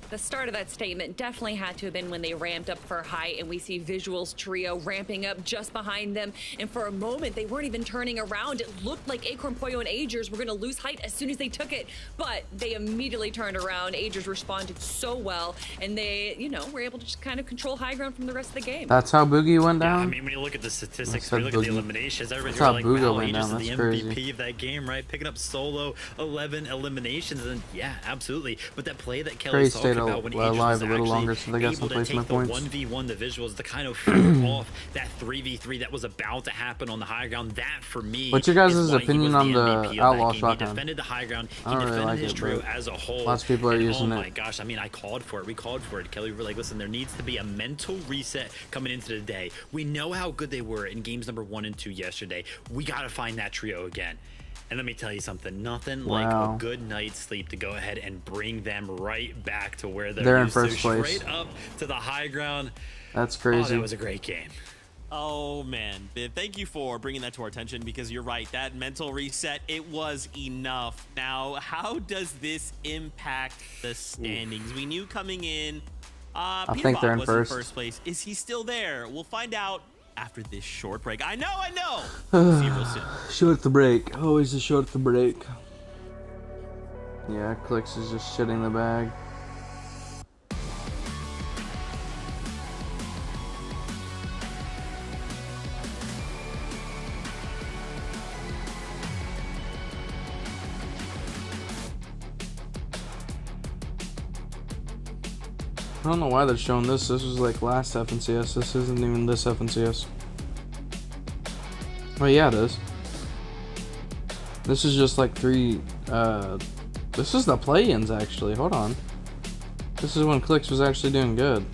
The start of that statement definitely had to have been when they ramped up for height, and we see Visuals trio ramping up just behind them. And for a moment, they weren't even turning around. It looked like Acorn, Pollo, and Agers were going to lose height as soon as they took it, but they immediately turned around. Agers responded so well, and they, were able to just kind of control high ground from the rest of the game. That's how Boogie went down? Yeah, I mean, when you look at the statistics, when you look at the eliminations, everybody's how like, Booga wow, went Agers down. is the That's MVP crazy. of that game, right? Picking up solo 11 eliminations, and yeah, absolutely. But that play that Kelly's talking about when Agers alive was a little actually longer, so they got some able to placement take the points. 1v1 the Visuals to kind of fend off that 3v3 that was about to happen on the high ground. That, for me, what's your guys' is why he opinion was on the the MVP of that Outlaw game. shotgun? He defended the high ground. He I don't really defended like his it, trio but as a whole. lots of people are And using oh it. my gosh, I mean, I called for it. We called for it. Kelly, we were like, listen, there needs to be a mental reset coming into the day. We know how good they were in games number 1 and 2 yesterday. We got to find that trio again. And let me tell you something, nothing like a good night's sleep to go ahead and bring them right back to where they're in used first to, place. straight up to the high ground. That's Oh, crazy. that was a great game. Oh man, Viv, thank you for bringing that to our attention, because you're right, that mental reset, it was enough. Now, how does this impact the standings? We knew coming in, I Peter think Bob they're in was first. in first place. Is he still there? We'll find out after this short break. I know. See you real soon. Short the break. Always a short the break. Yeah, Clicks is just shitting the bag. I don't know why they're showing this. This was like last FNCS. This isn't even this FNCS. Oh yeah, it is. This is just like three. This is the play-ins actually. Hold on. This is when Clix was actually doing good.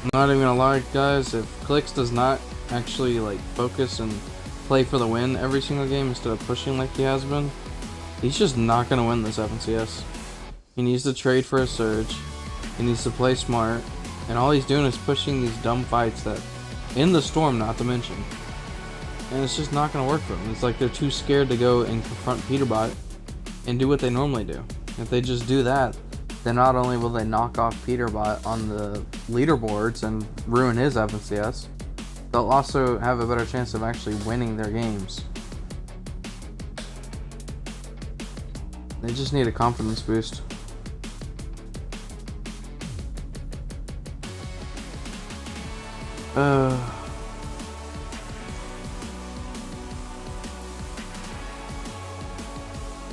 I'm not even gonna lie, guys. If Clix does not actually like focus and play for the win every single game instead of pushing like he has been, he's just not gonna win this FNCS. He needs to trade for a surge. He needs to play smart, and all he's doing is pushing these dumb fights that, in the storm, not to mention. And it's just not gonna work for them. It's like they're too scared to go and confront Peterbot and do what they normally do. If they just do that, then not only will they knock off Peterbot on the leaderboards and ruin his FNCS, they'll also have a better chance of actually winning their games. They just need a confidence boost. But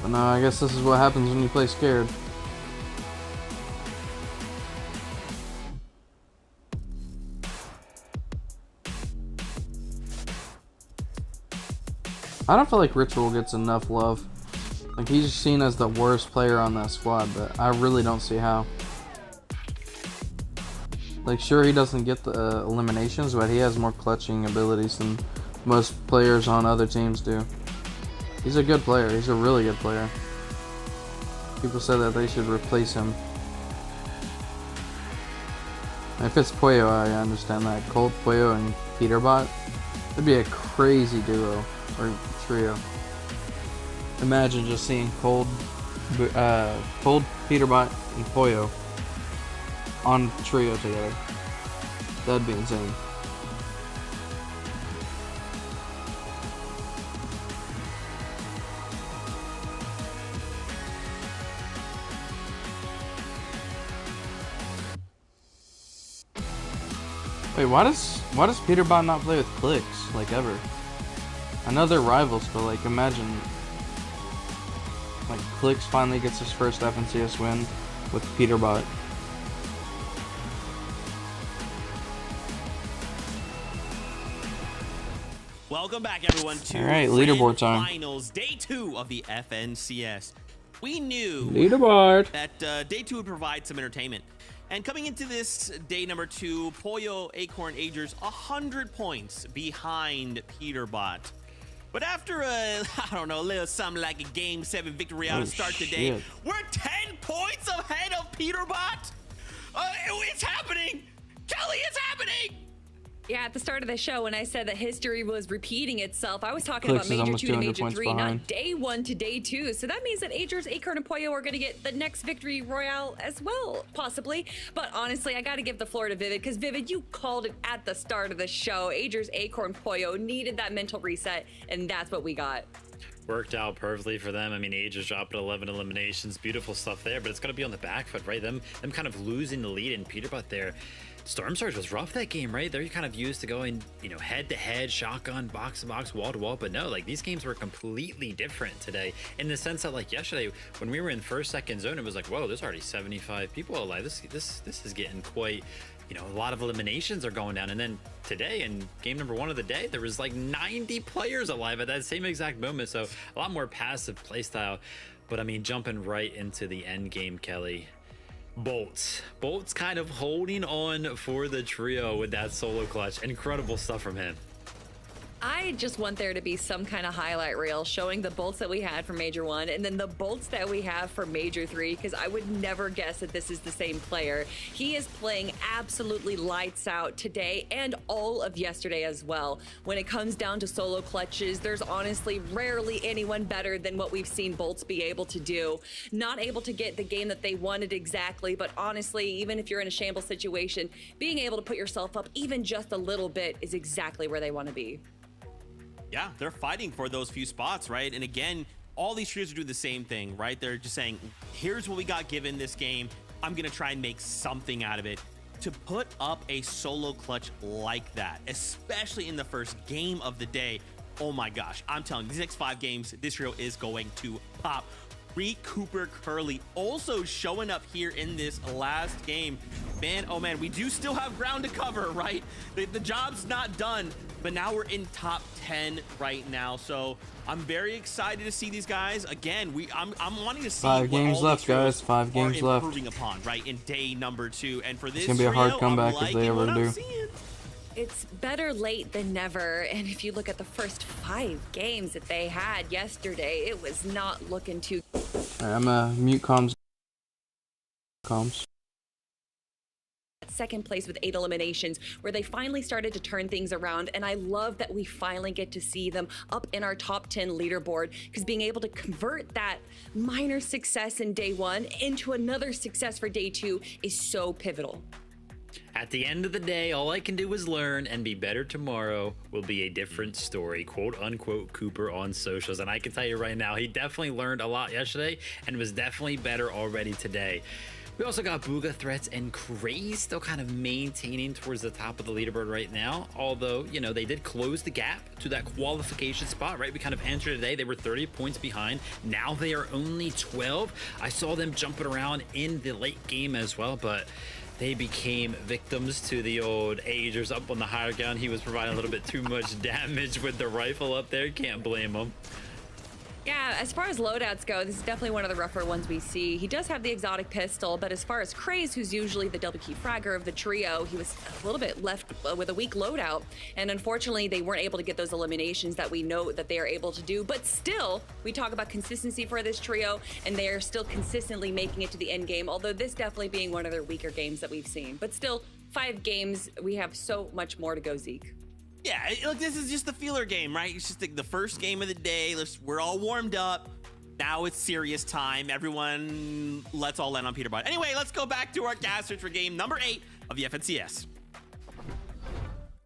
no, I guess this is what happens when you play scared. I don't feel like Ritual gets enough love. Like, he's seen as the worst player on that squad, but I really don't see how. Like, sure, he doesn't get the eliminations, but he has more clutching abilities than most players on other teams do. He's a good player. He's a really good player. People said that they should replace him. If it's Puyo, I understand that. Cold, Puyo, and Peterbot, it'd be a crazy duo or trio. Imagine just seeing Cold, Peterbot, and Puyo on trio together. That'd be insane. Wait, why does Peterbot not play with Clix like ever? I know they're rivals, but like imagine like Clix finally gets his first FNCS win with Peterbot. Welcome back, everyone, to leaderboard time. Finals, day 2 of the FNCS. We knew Leaderboard that day 2 would provide some entertainment. And coming into this day number 2, Puyo, Acorn, Agers, 100 points behind Peterbot. But after a little something like a Game 7 victory to start today, we're 10 points ahead of Peterbot. It's happening. Kelly, it's happening. Yeah, at the start of the show, when I said that history was repeating itself, I was talking about Major 2 to Major 3, not day 1 to day 2. So that means that Agers, Acorn, and Puyo are going to get the next victory royale as well, possibly. But honestly, I got to give the floor to Vivid, because Vivid, you called it at the start of the show. Agers, Acorn, Puyo needed that mental reset, and that's what we got. Worked out perfectly for them. I mean, Agers dropped 11 eliminations, beautiful stuff there, but it's going to be on the back foot, right? Them kind of losing the lead in Peterbot there. Storm Surge was rough that game, right? They're kind of used to going, head to head, shotgun, box to box, wall to wall, but no, like these games were completely different today in the sense that like yesterday when we were in first, second zone, it was like, whoa, there's already 75 people alive. This is getting quite, a lot of eliminations are going down. And then today in game number 1 of the day, there was like 90 players alive at that same exact moment. So a lot more passive playstyle, but I mean, jumping right into the end game, Kelly. Bolts kind of holding on for the trio with that solo clutch. Incredible stuff from him. I just want there to be some kind of highlight reel showing the bolts that we had for Major 1 and then the bolts that we have for Major 3, because I would never guess that this is the same player. He is playing absolutely lights out today and all of yesterday as well. When it comes down to solo clutches, there's honestly rarely anyone better than what we've seen Bolts be able to do. Not able to get the game that they wanted exactly, but honestly, even if you're in a shambles situation, being able to put yourself up even just a little bit is exactly where they want to be. Yeah, they're fighting for those few spots, right? And again, all these trios are doing the same thing, right? They're just saying, here's what we got given this game. I'm going to try and make something out of it. To put up a solo clutch like that, especially in the first game of the day, oh my gosh, I'm telling you, these next 5 games, this trio is going to pop. Reed Cooper Curley also showing up here in this last game. Man, oh man, we do still have ground to cover, right? The job's not done, but now we're in top 10 right now. So I'm very excited to see these guys. Again, I'm wanting to see 5 what games all left, these trios guys. 5 games are left. improving upon, right, in day number 2. And for this gonna be a hard trio, comeback I'm if they liking ever what I'm do. seeing. It's better late than never. And if you look at the first 5 games that they had yesterday, it was not looking too. Alright, I'm gonna mute comms. Second place with 8 eliminations, where they finally started to turn things around. And I love that we finally get to see them up in our top 10 leaderboard, because being able to convert that minor success in day 1 into another success for day 2 is so pivotal. At the end of the day, all I can do is learn, and be better tomorrow will be a different story, quote unquote Cooper on socials. And I can tell you right now, he definitely learned a lot yesterday and was definitely better already today. We also got Bugha, Threats, and Craze still kind of maintaining towards the top of the leaderboard right now. Although, you know, they did close the gap to that qualification spot, right? We kind of entered today. They were 30 points behind. Now they are only 12. I saw them jumping around in the late game as well, but they became victims to the old Agers up on the higher ground. He was providing a little bit too much damage with the rifle up there. Can't blame him. Yeah, as far as loadouts go, this is definitely one of the rougher ones we see. He does have the exotic pistol, but as far as Craze, who's usually the double key fragger of the trio, he was a little bit left with a weak loadout. And unfortunately, they weren't able to get those eliminations that we know that they are able to do. But still, we talk about consistency for this trio, and they are still consistently making it to the end game, although this definitely being one of their weaker games that we've seen. But still, 5 games, we have so much more to go, Zeke. Yeah, look, this is just the feeler game, right? It's just the first game of the day. We're all warmed up. Now it's serious time. Everyone, let's all land on Peter Bot. Anyway, let's go back to our gas search for game number 8 of the FNCS.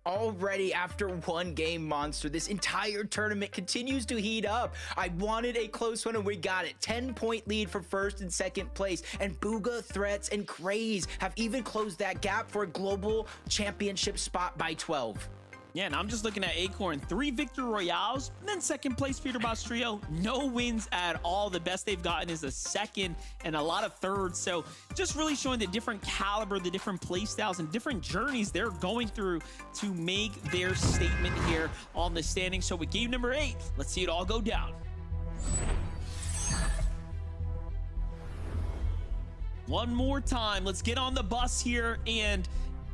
Already after 1 game, Monster, this entire tournament continues to heat up. I wanted a close one, and we got it. 10-point lead for first and second place, and Bugha, Threats, and Craze have even closed that gap for a global championship spot by 12. Yeah, and I'm just looking at Acorn. 3 Victor Royales, and then second place Peter Boss Trio. No wins at all. The best they've gotten is a second and a lot of thirds. So just really showing the different caliber, the different play styles, and different journeys they're going through to make their statement here on the standing. So with game number 8, let's see it all go down. One more time, let's get on the bus here and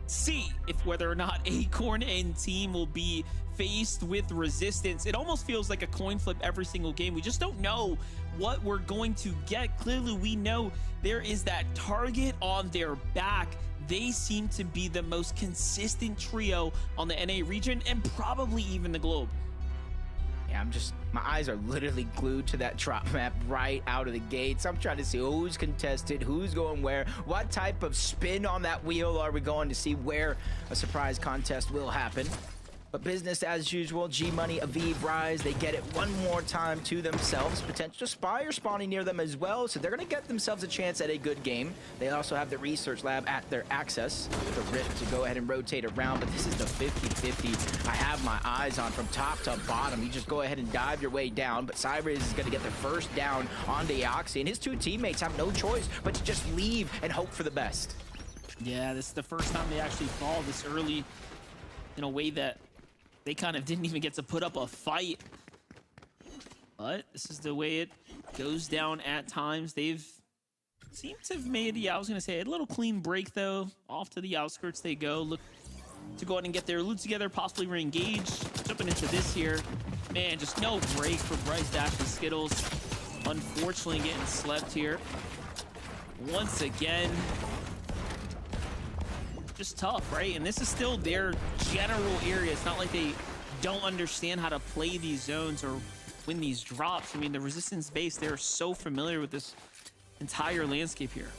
see if whether or not Acorn and team will be faced with resistance. It almost feels like a coin flip every single game. We just don't know what we're going to get. Clearly, we know there is that target on their back. They seem to be the most consistent trio on the NA region and probably even the globe. Yeah, my eyes are literally glued to that drop map right out of the gates. I'm trying to see who's contested, who's going where, what type of spin on that wheel are we going to see, where a surprise contest will happen. But business as usual, G-Money, Aviv, Rise, they get it one more time to themselves. Potential Spire spawning near them as well, so they're going to get themselves a chance at a good game. They also have the Research Lab at their access, the Rift to go ahead and rotate around, but this is the 50-50 I have my eyes on from top to bottom. You just go ahead and dive your way down, but Cyrus is going to get the first down on Deoxy, and his 2 teammates have no choice but to just leave and hope for the best. Yeah, this is the first time they actually fall this early in a way that they kind of didn't even get to put up a fight. But this is the way it goes down at times. They've seemed to have made, I was going to say, a little clean break, though. Off to the outskirts they go. Look to go ahead and get their loot together, possibly re-engage. Jumping into this here. Man, just no break for Bryce Dash and Skittles. Unfortunately, getting slept here. Once again, just tough, right? And this is still their general area. It's not like they don't understand how to play these zones or win these drops. I mean, the resistance base, they're so familiar with this entire landscape here.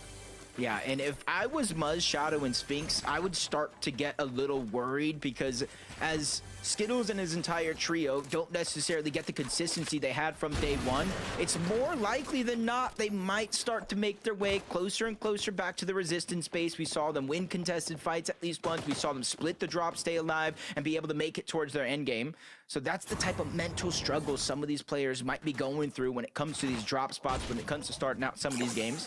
Yeah, and if I was Muzz, Shadow, and Sphinx, I would start to get a little worried, because as Skittles and his entire trio don't necessarily get the consistency they had from day one, it's more likely than not they might start to make their way closer and closer back to the resistance base. We saw them win contested fights at least once. We saw them split the drop, stay alive, and be able to make it towards their end game. So that's the type of mental struggle some of these players might be going through when it comes to these drop spots, when it comes to starting out some of these games.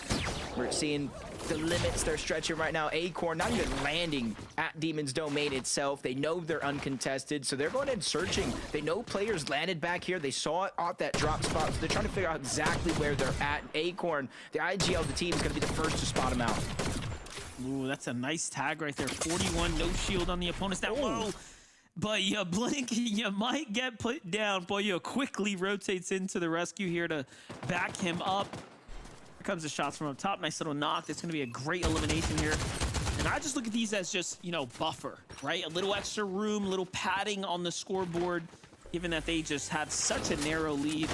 We're seeing the limits they're stretching right now. Acorn not even landing at Demon's Domain itself. They know they're uncontested, so they're going and searching. They know players landed back here. They saw it off that drop spot, so they're trying to figure out exactly where they're at. Acorn, the IGL of the team, is going to be the first to spot him out. Ooh, that's a nice tag right there. 41, no shield on the opponent's down low. But you blink, you might get put down. Pollo quickly rotates into the rescue here to back him up. Here comes the shots from up top. Nice little knock. That's going to be a great elimination here. And I just look at these as just, you know, buffer, right? A little extra room, a little padding on the scoreboard, given that they just have such a narrow lead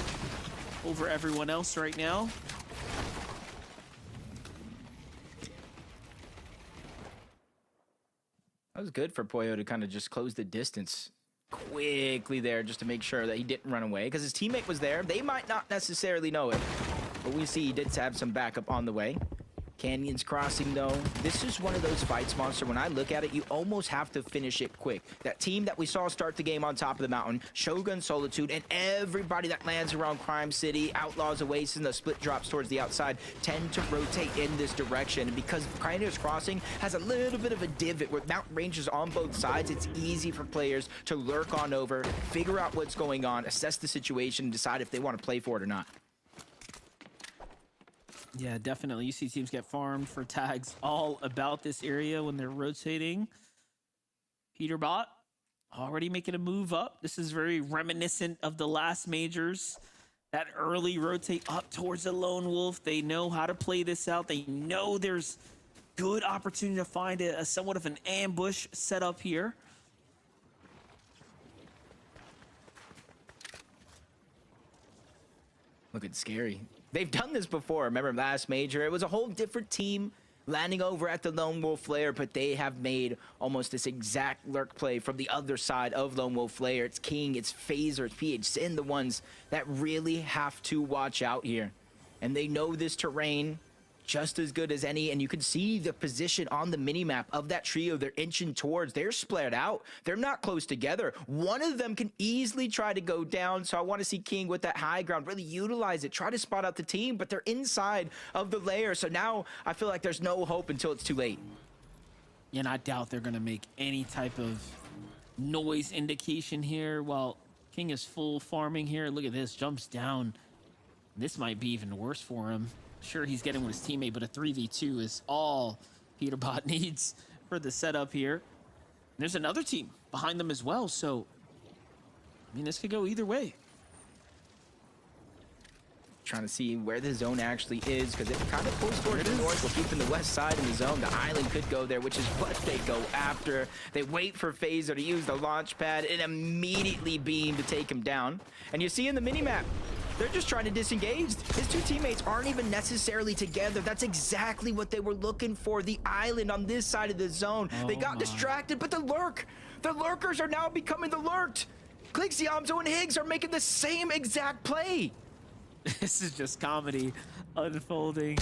over everyone else right now. That was good for Pollo to kind of just close the distance quickly there, just to make sure that he didn't run away, because his teammate was there. They might not necessarily know it, but we see he did have some backup on the way. Canyons Crossing, though, this is one of those fights, Monster. When I look at it, you almost have to finish it quick. That team that we saw start the game on top of the mountain, Shogun Solitude, and everybody that lands around Crime City, Outlaws Oasis, and the split drops towards the outside tend to rotate in this direction. And because Canyons Crossing has a little bit of a divot with mountain ranges on both sides, it's easy for players to lurk on over, figure out what's going on, assess the situation, and decide if they want to play for it or not. Yeah, definitely. You see teams get farmed for tags all about this area when they're rotating. Peterbot already making a move up. This is very reminiscent of the last majors. That early rotate up towards the Lone Wolf. They know how to play this out. They know there's good opportunity to find a somewhat of an ambush set up here. Looking scary. They've done this before. Remember last major? It was a whole different team landing over at the Lone Wolf Flare, but they have made almost this exact lurk play from the other side of Lone Wolf Flare. It's King, it's Phaser, it's PH Sin, the ones that really have to watch out here. And they know this terrain just as good as any, and you can see the position on the minimap of that trio they're inching towards. They're split out. They're not close together. One of them can easily try to go down, so I want to see King with that high ground really utilize it, try to spot out the team, but they're inside of the layer, so now I feel like there's no hope until it's too late. Yeah, and I doubt they're going to make any type of noise indication here while King is full farming here. Look at this, jumps down. This might be even worse for him. Sure, he's getting with his teammate, but a 3v2 is all Peterbot needs for the setup here. And there's another team behind them as well, so I mean, this could go either way. Trying to see where the zone actually is, because if it kind of pulls towards the north, we're keeping the west side in the zone. The island could go there, which is what they go after. They wait for Phaser to use the launch pad and immediately beam to take him down. And you see in the minimap, they're just trying to disengage. His two teammates aren't even necessarily together. That's exactly what they were looking for. The island on this side of the zone. They got distracted, but the lurkers are now becoming the lurked. Clix, Yamzo, and Higgs are making the same exact play. This is just comedy unfolding,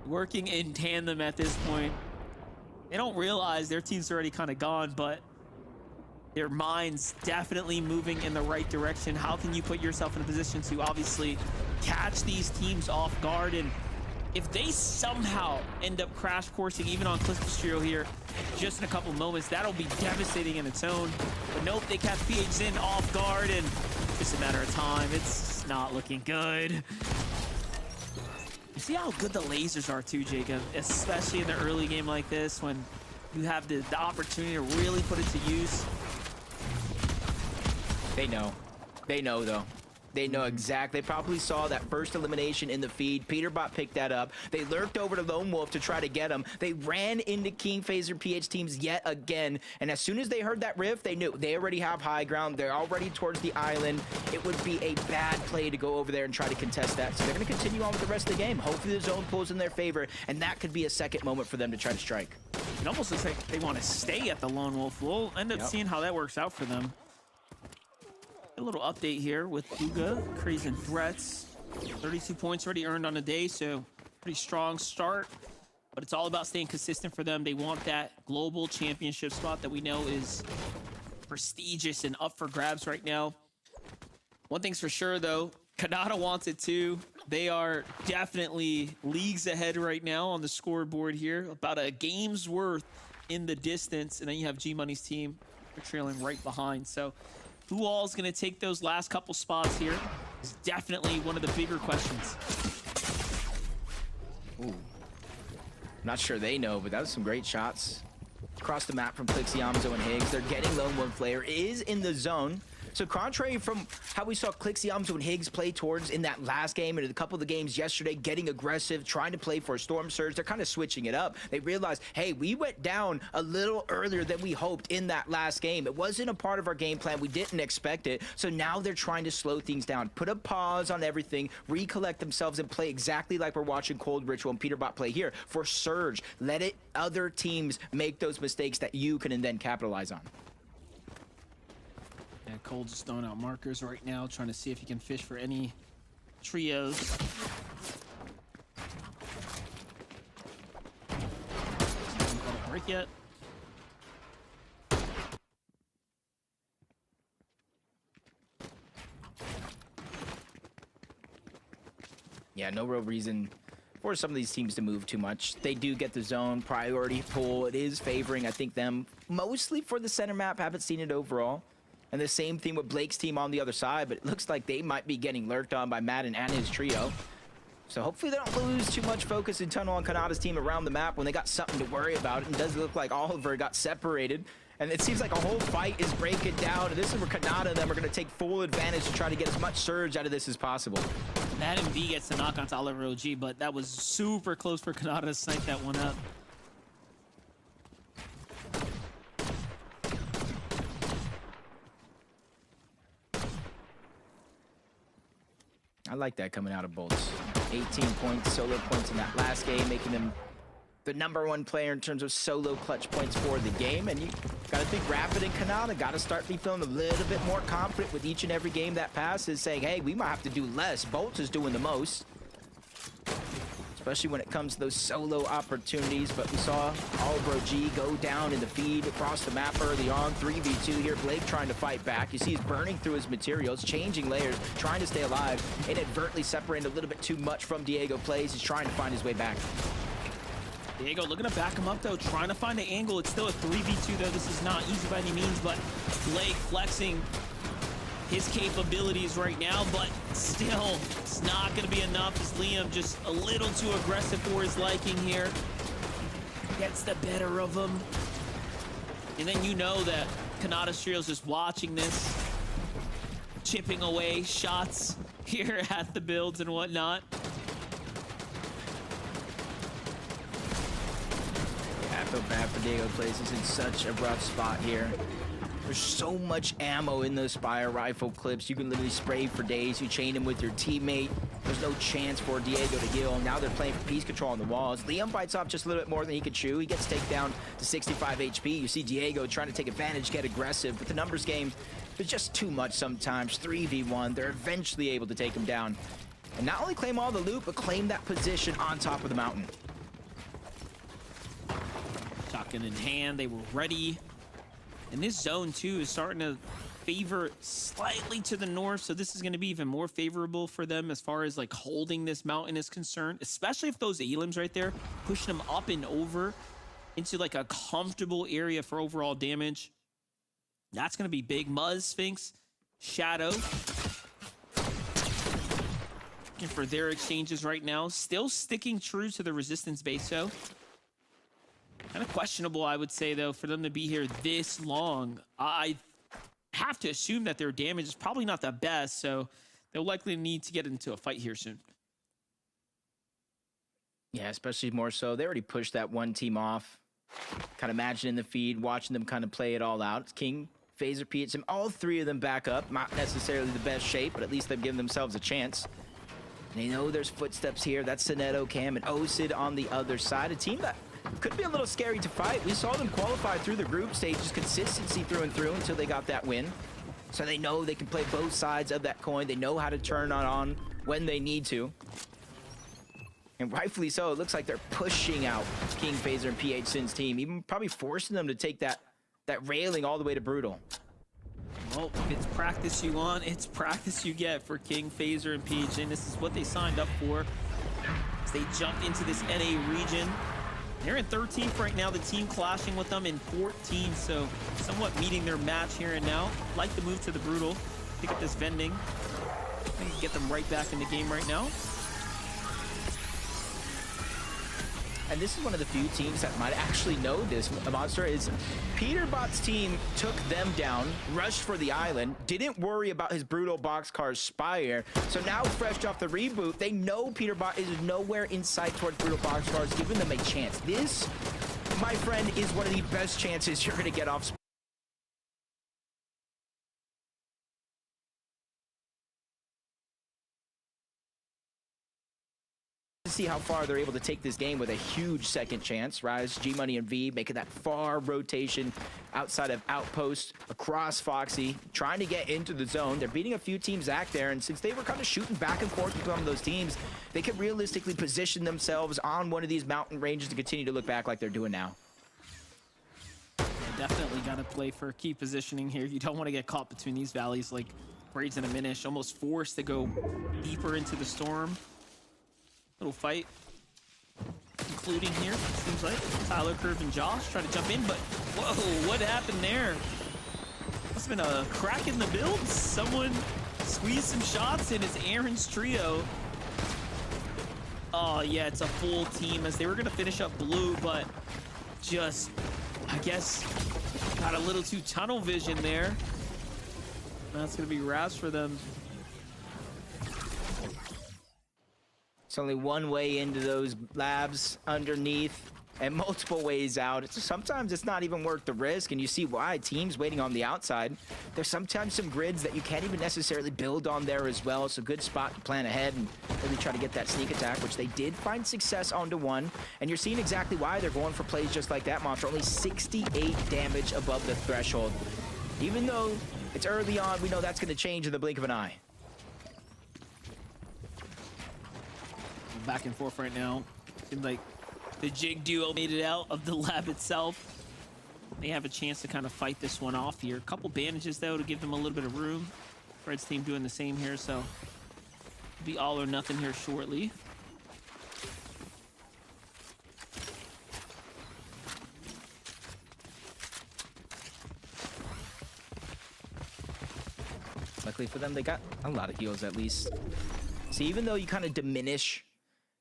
working in tandem at this point. They don't realize their team's already kind of gone, but their minds definitely moving in the right direction. How can you put yourself in a position to obviously catch these teams off guard? And if they somehow end up crash coursing even on Clix Trio here just in a couple moments, that'll be devastating in its own. But nope, they catch PH Zin off guard, and it's just a matter of time. It's not looking good. You see how good the lasers are too, Jacob, especially in the early game like this when you have the opportunity to really put it to use. They know. They know, though. They know exactly. They probably saw that first elimination in the feed. Peterbot picked that up. They lurked over to Lone Wolf to try to get him. They ran into King, Phaser, PH teams yet again. And as soon as they heard that riff, they knew they already have high ground. They're already towards the island. It would be a bad play to go over there and try to contest that. So they're going to continue on with the rest of the game. Hopefully the zone pulls in their favor, and that could be a second moment for them to try to strike. It almost looks like they want to stay at the Lone Wolf. We'll end up seeing how that works out for them. A little update here with Uga, Crazy Threats. 32 points already earned on the day, so pretty strong start. But it's all about staying consistent for them. They want that global championship spot that we know is prestigious and up for grabs right now. One thing's for sure, though, Kanata wants it too. They are definitely leagues ahead right now on the scoreboard here. About a game's worth in the distance. And then you have G-Money's team. They're trailing right behind. So who all is going to take those last couple spots here is definitely one of the bigger questions. Ooh. Not sure they know, but that was some great shots. Across the map from Clix, Yamazo, and Higgs. They're getting Lone Wolf Player is in the zone. So contrary from how we saw Clix, Yamazo, and Higgs play towards in that last game and a couple of the games yesterday, getting aggressive, trying to play for a Storm Surge, they're kind of switching it up. They realized, hey, we went down a little earlier than we hoped in that last game. It wasn't a part of our game plan. We didn't expect it. So now they're trying to slow things down, put a pause on everything, recollect themselves, and play exactly like we're watching Cold Ritual and Peterbot play here for Surge. Let it other teams make those mistakes that you can then capitalize on. Yeah, Cole's just throwing out markers right now, trying to see if he can fish for any trios. Hasn't caught a break yet. Yeah, no real reason for some of these teams to move too much. They do get the zone priority pull. It is favoring, I think, them mostly for the center map. Haven't seen it overall. And the same thing with Blake's team on the other side, but it looks like they might be getting lurked on by Madden and his trio. So hopefully they don't lose too much focus and tunnel on Kanata's team around the map when they got something to worry about. It does look like Oliver got separated. And it seems like a whole fight is breaking down. And this is where Kanata and them are going to take full advantage to try to get as much surge out of this as possible. Madden V gets the knock onto Oliver OG, but that was super close for Kanata to snipe that one up. I like that coming out of Bolts. 18 points, solo points in that last game, making them the #1 player in terms of solo clutch points for the game. And you got to think Rapid and Kanata got to start be feeling a little bit more confident with each and every game that passes, saying, hey, we might have to do less. Bolts is doing the most, especially when it comes to those solo opportunities. But we saw Oliver G go down in the feed across the map early on. 3v2 here. Blake trying to fight back. You see he's burning through his materials, changing layers, trying to stay alive. Inadvertently separating a little bit too much from Diego plays. He's trying to find his way back. Diego looking to back him up, though, trying to find the angle. It's still a 3v2, though. This is not easy by any means, but Blake flexing his capabilities right now, but still, it's not going to be enough as Liam just a little too aggressive for his liking here. Gets the better of him. And then you know that Kanata Trio's just watching this, chipping away shots here at the builds and whatnot. I feel bad for Diego plays. He's in such a rough spot here. There's so much ammo in those Spire rifle clips. You can literally spray for days. You chain him with your teammate. There's no chance for Diego to heal. Now they're playing for piece control on the walls. Liam bites off just a little bit more than he could chew. He gets taken down to 65 HP. You see Diego trying to take advantage, get aggressive. But the numbers game, there's just too much sometimes. 3v1. They're eventually able to take him down. And not only claim all the loot, but claim that position on top of the mountain. Shotgun in hand, they were ready. And this zone, too, is starting to favor slightly to the north, so this is going to be even more favorable for them as far as, like, holding this mountain is concerned, especially if those Elims right there, pushing them up and over into, like, a comfortable area for overall damage. That's going to be big. Muzz, Sphinx, Shadow. Looking for their exchanges right now. Still sticking true to the resistance base, though. Kind of questionable, I would say, though, for them to be here this long. I have to assume that their damage is probably not the best, so they'll likely need to get into a fight here soon. Yeah, especially more so. They already pushed that one team off. Kind of imagining the feed, watching them kind of play it all out. It's King, Phaser, PHM, all three of them back up. Not necessarily the best shape, but at least they've given themselves a chance. And they know there's footsteps here. That's Sinetto, Cam, and Osid on the other side. A team that could be a little scary to fight. We saw them qualify through the group stages, consistency through and through until they got that win. So they know they can play both sides of that coin. They know how to turn it on when they need to. And rightfully so, it looks like they're pushing out King Phaser and PH Sin's team, even probably forcing them to take that railing all the way to Brutal. Well, if it's practice you want, it's practice you get for King Phaser and PH Sin. This is what they signed up for as they jumped into this NA region. They're in 13th right now, the team clashing with them in 14th, so somewhat meeting their match here and now. Like the move to the Brutal, pick up this vending. I think get them right back in the game right now. And this is one of the few teams that might actually know this, Monster, is Peterbot's team took them down, rushed for the island, didn't worry about his Brutal Boxcar Spire. So now, fresh off the reboot, they know Peterbot is nowhere in sight towards Brutal Boxcars, giving them a chance. This, my friend, is one of the best chances you're going to get off Spire. See how far they're able to take this game with a huge second chance. Rise, G-Money, and V making that far rotation outside of Outpost across Foxy, trying to get into the zone. They're beating a few teams back there, and since they were kind of shooting back and forth with some of those teams, they could realistically position themselves on one of these mountain ranges to continue to look back like they're doing now. Yeah, definitely got to play for key positioning here. You don't want to get caught between these valleys like Braids and Diminish, almost forced to go deeper into the storm. Little fight, including here, seems like. Tyler, Curve, and Josh trying to jump in, but whoa, what happened there? Must have been a crack in the build. Someone squeezed some shots, and it's Aaron's trio. Oh, yeah, it's a full team as they were going to finish up blue, but just, I guess, got a little too tunnel vision there. That's going to be Raz for them. It's only one way into those labs underneath and multiple ways out. Sometimes it's not even worth the risk, and you see why. Teams waiting on the outside. There's sometimes some grids that you can't even necessarily build on there as well. It's a good spot to plan ahead and really try to get that sneak attack, which they did find success onto one. And you're seeing exactly why they're going for plays just like that, Monster. Only 68 damage above the threshold. Even though it's early on, we know that's going to change in the blink of an eye. Back and forth right now. Seems like the Jig duo made it out of the lab itself. They have a chance to kind of fight this one off here. A couple bandages, though, to give them a little bit of room. Fred's team doing the same here, so it'll be all or nothing here shortly. Luckily for them, they got a lot of heals at least. See, even though you kind of diminish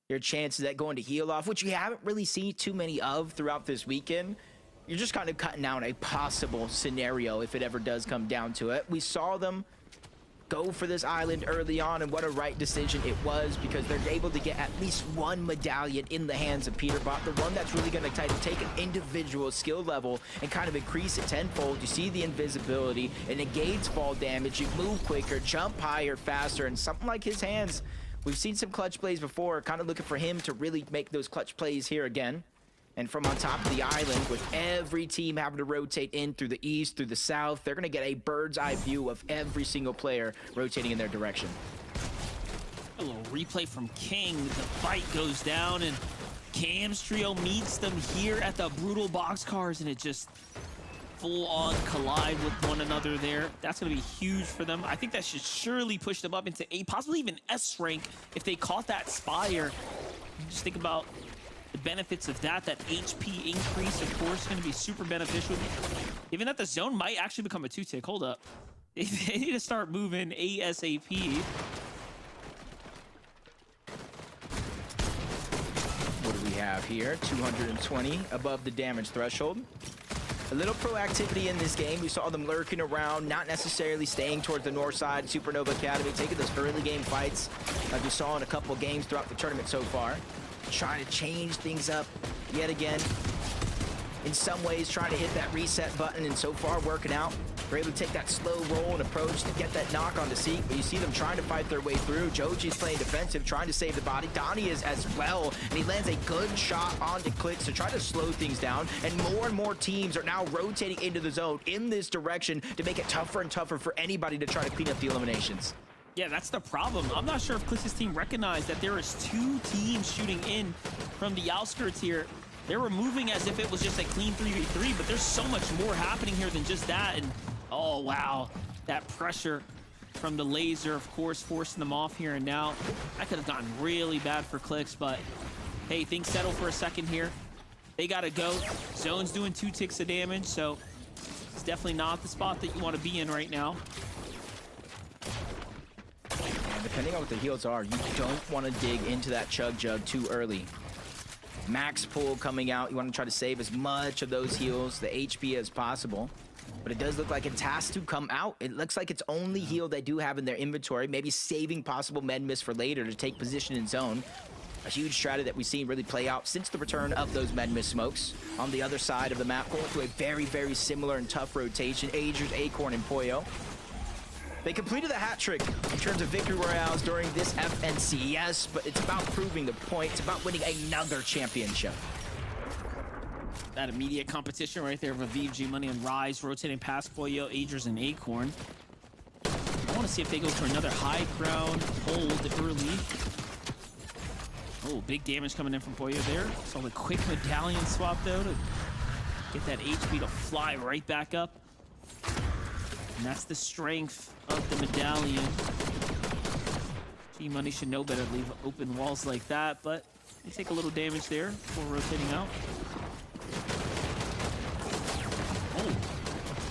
your chances at going to heal off, which you haven't really seen too many of throughout this weekend, you're just kind of cutting down a possible scenario if it ever does come down to it. We saw them go for this island early on, and what a right decision it was, because they're able to get at least one medallion in the hands of Peterbot, the one that's really going to take an individual skill level and kind of increase it tenfold. You see the invisibility, it negates fall damage, you move quicker, jump higher, faster, and something like his hands. We've seen some clutch plays before, kind of looking for him to really make those clutch plays here again. And from on top of the island, with every team having to rotate in through the east, through the south, they're going to get a bird's eye view of every single player rotating in their direction. A little replay from King. The fight goes down, and Cam's trio meets them here at the Brutal Boxcars, and it just full-on collide with one another there. That's going to be huge for them. I think that should surely push them up into A, possibly even S rank if they caught that Spire. Just think about the benefits of that. That HP increase, of course, going to be super beneficial. Even that the zone might actually become a 2-tick. Hold up. They need to start moving ASAP. What do we have here? 220 above the damage threshold. A little proactivity in this game. We saw them lurking around, not necessarily staying towards the north side. Supernova Academy taking those early game fights like we saw in a couple games throughout the tournament so far. Trying to change things up yet again. in some ways trying to hit that reset button, and so far working out. They're able to take that slow roll and approach to get that knock on the seat, but you see them trying to fight their way through. Joji's playing defensive, trying to save the body. Donnie is as well, and he lands a good shot onto Clix to try to slow things down, and more teams are now rotating into the zone in this direction to make it tougher and tougher for anybody to try to clean up the eliminations. Yeah, that's the problem. I'm not sure if Clix's team recognized that there is 2 teams shooting in from the outskirts here. They were moving as if it was just a clean 3v3, but there's so much more happening here than just that. And oh, wow, that pressure from the laser, of course, forcing them off here. And now that could have gotten really bad for Clix, but hey, things settle for a second here. They got to go. Zone's doing 2 ticks of damage, so it's definitely not the spot that you want to be in right now. And depending on what the heals are, you don't want to dig into that Chug Jug too early. Max pull coming out. You want to try to save as much of those heals, the HP as possible. But it does look like it has to come out. It looks like it's only heal they do have in their inventory, maybe saving possible med miss for later to take position in zone. A huge strategy that we've seen really play out since the return of those med miss smokes. On the other side of the map, going through a very similar and tough rotation. Agers, Acorn, and Poyo. They completed the hat trick in terms of victory royales during this FNCS, but it's about proving the point. It's about winning another championship. That immediate competition right there with Aviv, G-Money, and Rise rotating past Poyo, Agers, and Acorn. I want to see if they go for another high ground hold early. Oh, big damage coming in from Poyo there. Saw the quick medallion swap, though, to get that HP to fly right back up. And that's the strength of the medallion. G-Money should know better to leave open walls like that, but they take a little damage there before rotating out. Oh,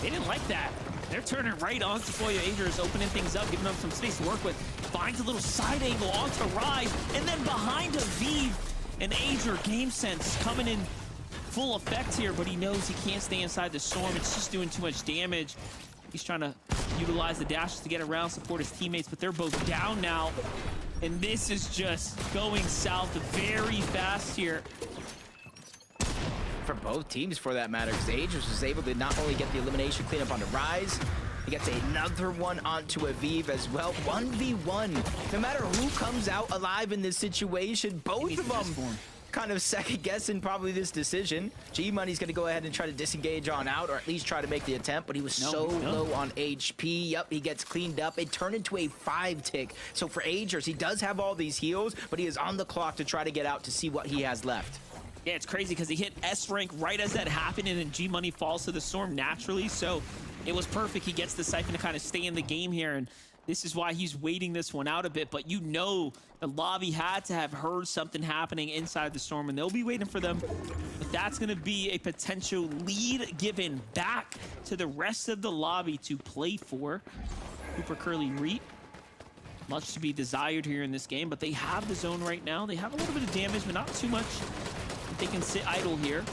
they didn't like that. They're turning right onto Poyo. Agers, opening things up, giving them some space to work with. Finds a little side angle onto Rise, and then behind Aviv, and Ager, game sense coming in full effect here, but he knows he can't stay inside the storm. It's just doing too much damage. He's trying to utilize the dashes to get around, support his teammates, but they're both down now. And this is just going south very fast here. For both teams, for that matter, because Agers was able to not only get the elimination cleanup onto Rise, he gets another one onto Aviv as well. 1v1. No matter who comes out alive in this situation, both of them kind of second-guessing probably this decision. G-Money's going to go ahead and try to disengage on out, or at least try to make the attempt, but he was so low on HP. Yep, he gets cleaned up. It turned into a 5-tick. So for Agers, he does have all these heals, but he is on the clock to try to get out to see what he has left. Yeah, it's crazy because he hit S rank right as that happened, and then G-Money falls to the storm naturally, so it was perfect. He gets the Siphon to kind of stay in the game here, and this is why he's waiting this one out a bit, but you know the lobby had to have heard something happening inside the storm, and they'll be waiting for them. But that's going to be a potential lead given back to the rest of the lobby to play for. Cooper Curly Reet. Much to be desired here in this game, but they have the zone right now. They have a little bit of damage, but not too much. They can sit idle here.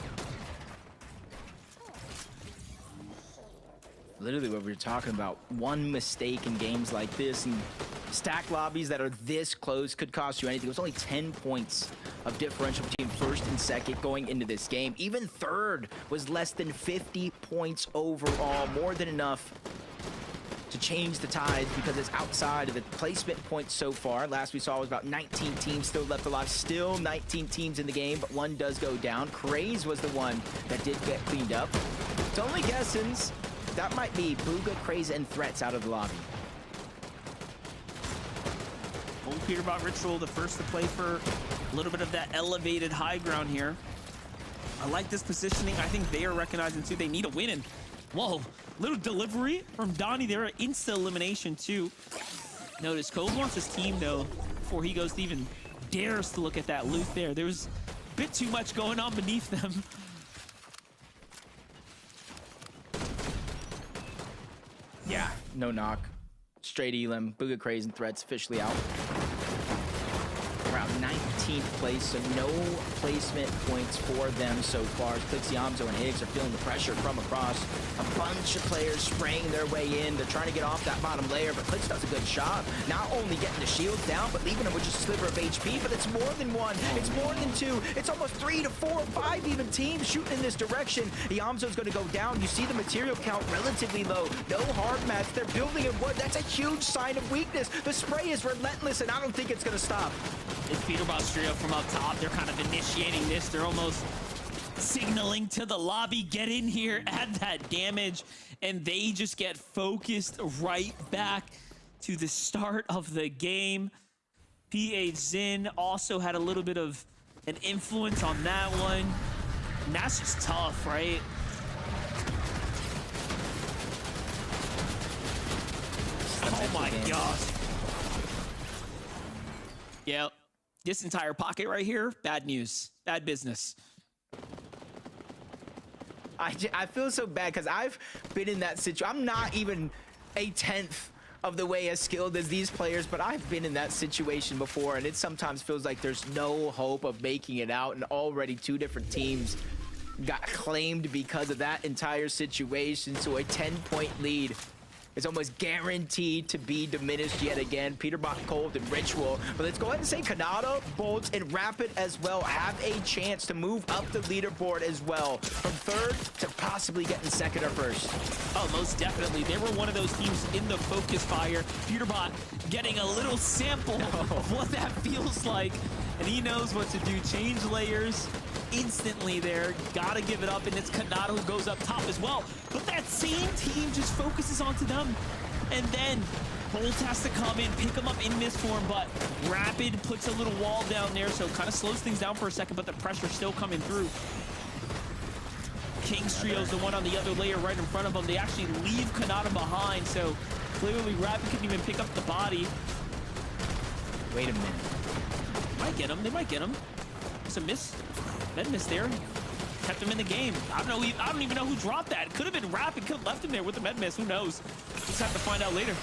Literally what we were talking about, one mistake in games like this and stack lobbies that are this close could cost you anything. It was only 10 points of differential between first and second going into this game. Even third was less than 50 points overall, more than enough to change the tide because it's outside of the placement points so far. Last we saw was about 19 teams still left alive. Still 19 teams in the game, but one does go down. Craze was the one that did get cleaned up. It's only guessings. That might be Bugha, Craze, and Threats out of the lobby. Old Peterbot Ritual, the first to play for a little bit of that elevated high ground here. I like this positioning. I think they are recognizing, too, they need a win. And, whoa, little delivery from Donnie there. Insta elimination, too. Notice Cove wants his team, though, before he goes to even dares to look at that loot there. There was a bit too much going on beneath them. Yeah, no knock. Straight elim. Bugha, Craze, and Threats officially out. Around 19 13th place, so no placement points for them so far. Clix, Yamzo, and Higgs are feeling the pressure from across. A bunch of players spraying their way in. They're trying to get off that bottom layer, but Clix does a good job. Not only getting the shields down, but leaving them with just a sliver of HP, but it's more than one. It's more than two. It's almost 3 to 4 or 5 even teams shooting in this direction. Yamzo's going to go down. You see the material count relatively low. No hard mats. They're building in wood. That's a huge sign of weakness. The spray is relentless, and I don't think it's going to stop. It's Peterbox Trio from up top. They're kind of initiating this. They're almost signaling to the lobby, get in here, add that damage, and they just get focused right back to the start of the game. PH Zin also had a little bit of an influence on that one. And that's just tough, right? Oh my gosh. Yeah, this entire pocket right here, bad news, bad business. I feel so bad because I've been in that situation. I'm not even a 10th of the way as skilled as these players, but I've been in that situation before, and it sometimes feels like there's no hope of making it out, and already 2 different teams got claimed because of that entire situation. So a 10-point lead is almost guaranteed to be diminished yet again. Peterbot, Cold, and Ritual. But let's go ahead and say Kanata, Bolts, and Rapid as well have a chance to move up the leaderboard as well. From 3rd to possibly getting 2nd or 1st. Oh, most definitely. They were one of those teams in the focus fire. Peterbot getting a little sample of what that feels like. And he knows what to do. Change layers instantly there. Gotta give it up. And it's Kanata who goes up top as well. But that same team just focuses onto them. And then Bolt has to come in, pick him up in this form, but Rapid puts a little wall down there, so kind of slows things down for a second, but the pressure's still coming through. King's Trio's the one on the other layer right in front of them. They actually leave Kanata behind, so clearly Rapid couldn't even pick up the body. Wait a minute. Might get him. They might get him. It's a miss. Med miss there. Kept him in the game. I don't even know who dropped that. It could have been Rapid. Could have left him there with the med miss. Who knows? Just have to find out later.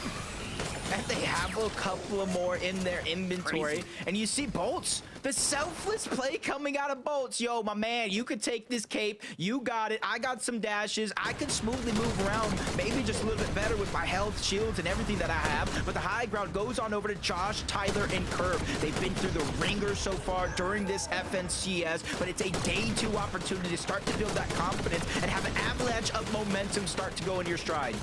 And they have a couple of more in their inventory. Crazy. And you see Bolts, the selfless play coming out of Bolts. Yo, my man, you could take this cape. You got it. I got some dashes. I can smoothly move around, maybe just a little bit better with my health, shields, and everything that I have. But the high ground goes on over to Josh, Tyler, and Curve. They've been through the ringer so far during this FNCS, but it's a day 2 opportunity to start to build that confidence and have an avalanche of momentum start to go in your stride.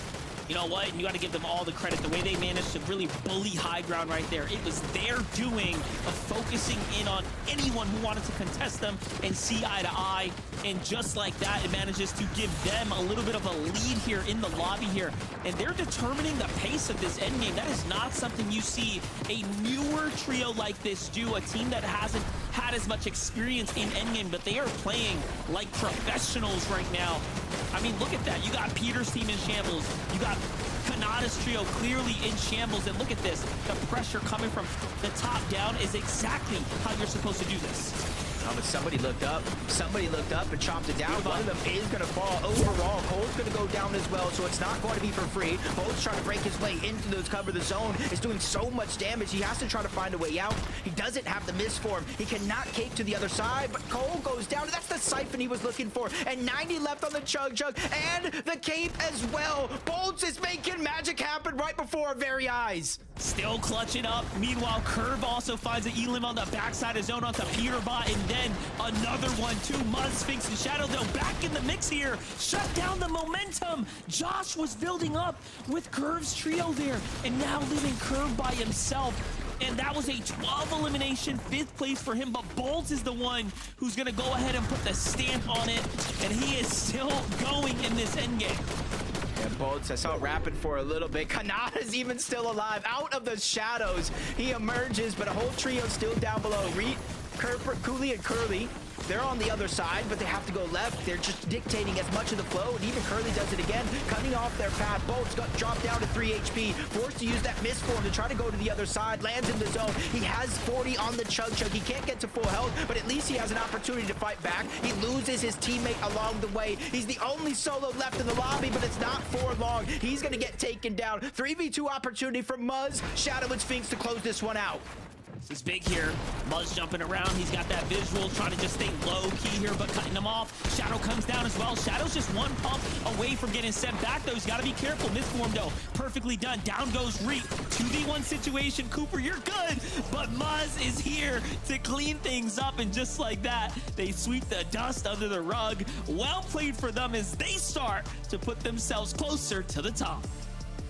You know what? You got to give them all the credit. The way they managed to really bully high ground right there. It was their doing of focusing in on anyone who wanted to contest them and see eye to eye. And just like that, it manages to give them a little bit of a lead here in the lobby here. And they're determining the pace of this endgame. That is not something you see a newer trio like this do. A team that hasn't had as much experience in endgame, but they are playing like professionals right now. I mean, look at that. You got Peter's team in shambles. You got Kanata's trio clearly in shambles. And look at this. The pressure coming from the top down is exactly how you're supposed to do this. Oh, but somebody looked up and chopped it down. One of them is going to fall overall. Cole's going to go down as well, so it's not going to be for free. Bolt's trying to break his way into those cover. The zone is doing so much damage. He has to try to find a way out. He doesn't have the miss form. He cannot cape to the other side, but Cole goes down. That's the siphon he was looking for. And 90 left on the Chug Chug and the cape as well. Bolts is making magic happen right before our very eyes. Still clutching up. Meanwhile, Curve also finds an Elim on the backside of zone onto Peterbot, and then another one too. Mud, Sphinx, and Shadow, though, back in the mix here. Shut down the momentum. Josh was building up with Curve's trio there, and now leaving Curve by himself. And that was a 12 elimination, 5th place for him, but Bolts is the one who's going to go ahead and put the stamp on it, and he is still going in this endgame. Yeah, Bolts, I saw Rapid for a little bit. Kanata's even still alive. Out of the shadows, he emerges, but a whole trio still down below. Cooley and Curly, they're on the other side, but they have to go left. They're just dictating as much of the flow, and even Curly does it again, cutting off their path. Bolts got dropped down to 3 HP, forced to use that miss form to try to go to the other side, lands in the zone. He has 40 on the Chug Chug. He can't get to full health, but at least he has an opportunity to fight back. He loses his teammate along the way. He's the only solo left in the lobby, but it's not for long. He's going to get taken down. 3v2 opportunity for Muzz, Shadow, and Sphinx to close this one out. This is big here. Muzz jumping around. He's got that visual, trying to just stay low key here, but cutting him off. Shadow comes down as well. Shadow's just one pump away from getting sent back, though. He's got to be careful. Misform, though. Perfectly done. Down goes Reek. 2v1 situation. Cooper, you're good. But Muzz is here to clean things up, and just like that, they sweep the dust under the rug. Well played for them as they start to put themselves closer to the top.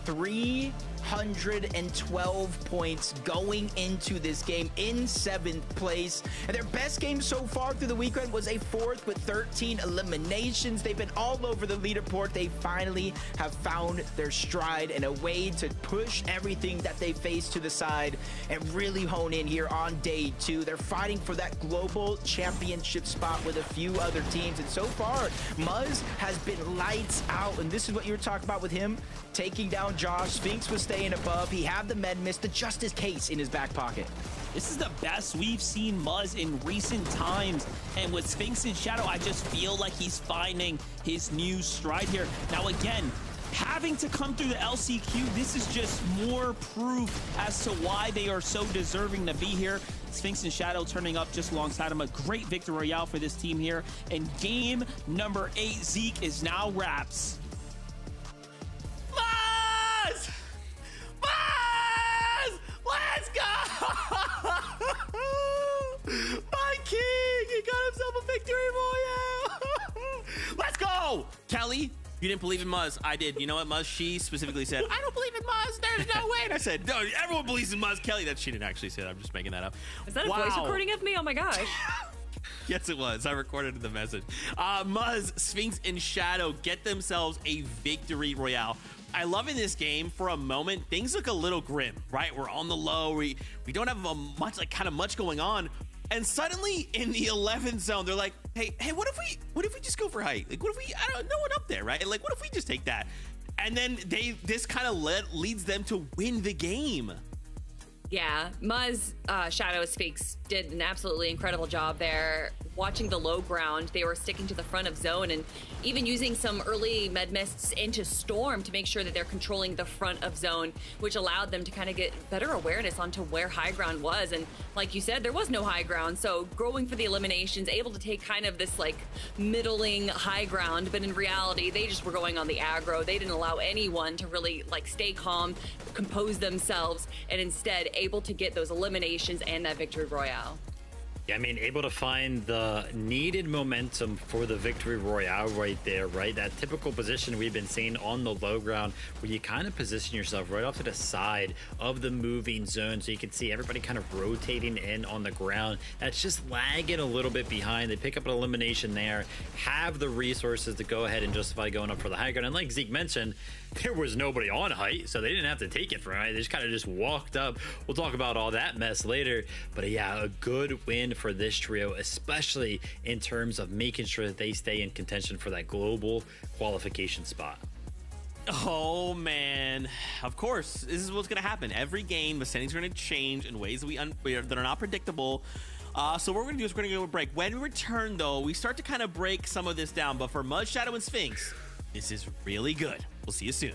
312 points going into this game in 7th place. And their best game so far through the weekend was a 4th with 13 eliminations. They've been all over the leaderboard. They finally have found their stride and a way to push everything that they face to the side and really hone in here on day 2. They're fighting for that global championship spot with a few other teams. And so far, Muzz has been lights out. And this is what you were talking about with him taking down Josh. Sphinx was staying above. He had the med miss, the justice case in his back pocket. This is the best we've seen Muzz in recent times. And with Sphinx and Shadow, I just feel like he's finding his new stride here. Now, again, having to come through the LCQ, this is just more proof as to why they are so deserving to be here. Sphinx and Shadow turning up just alongside him. A great victory royale for this team here. And game number 8, Zeke, is now wraps. Muzz! Muzz! Let's go! My king! He got himself a victory royale! Let's go! Kelly, you didn't believe in Muzz. I did. You know what, Muzz? She specifically said, I don't believe in Muzz. There's no way. And I said, no, everyone believes in Muzz. Kelly, that she didn't actually say that. I'm just making that up. Is that a voice recording of me? Oh my gosh. Yes, it was. I recorded the message. Muzz, Sphinx, and Shadow get themselves a victory royale. I love in this game, for a moment, things look a little grim, right? We're on the low. We don't have much going on. And suddenly in the 11th zone, they're like, hey, what if we just go for height? Like, what if we, no one up there, right? Like, what if we just take that? And then this kind of leads them to win the game. Yeah, Muzz, Shadow, Sphinx did an absolutely incredible job there. Watching the low ground, they were sticking to the front of zone and even using some early med mists into Storm to make sure that they're controlling the front of zone, which allowed them to kind of get better awareness onto where high ground was. And like you said, there was no high ground, so going for the eliminations, able to take kind of this like middling high ground, but in reality, they just were going on the aggro. They didn't allow anyone to really like stay calm, compose themselves, and instead able to get those eliminations and that victory royale. Yeah, I mean, able to find the needed momentum for the victory royale right there, right? That typical position we've been seeing on the low ground where you kind of position yourself right off to the side of the moving zone so you can see everybody kind of rotating in on the ground. That's just lagging a little bit behind. They pick up an elimination there, have the resources to go ahead and justify going up for the high ground. And like Zeke mentioned, there was nobody on height, so they didn't have to take it from height. They just kind of just walked up. We'll talk about all that mess later. But yeah, a good win for this trio, especially in terms of making sure that they stay in contention for that global qualification spot. Oh man, of course, this is what's going to happen. Every game, the settings are going to change in ways that are not predictable. So what we're going to do is we're going to go to a break. When we return, though, we start to kind of break some of this down. But for Muzz, Shadow, and Sphinx, this is really good. We'll see you soon.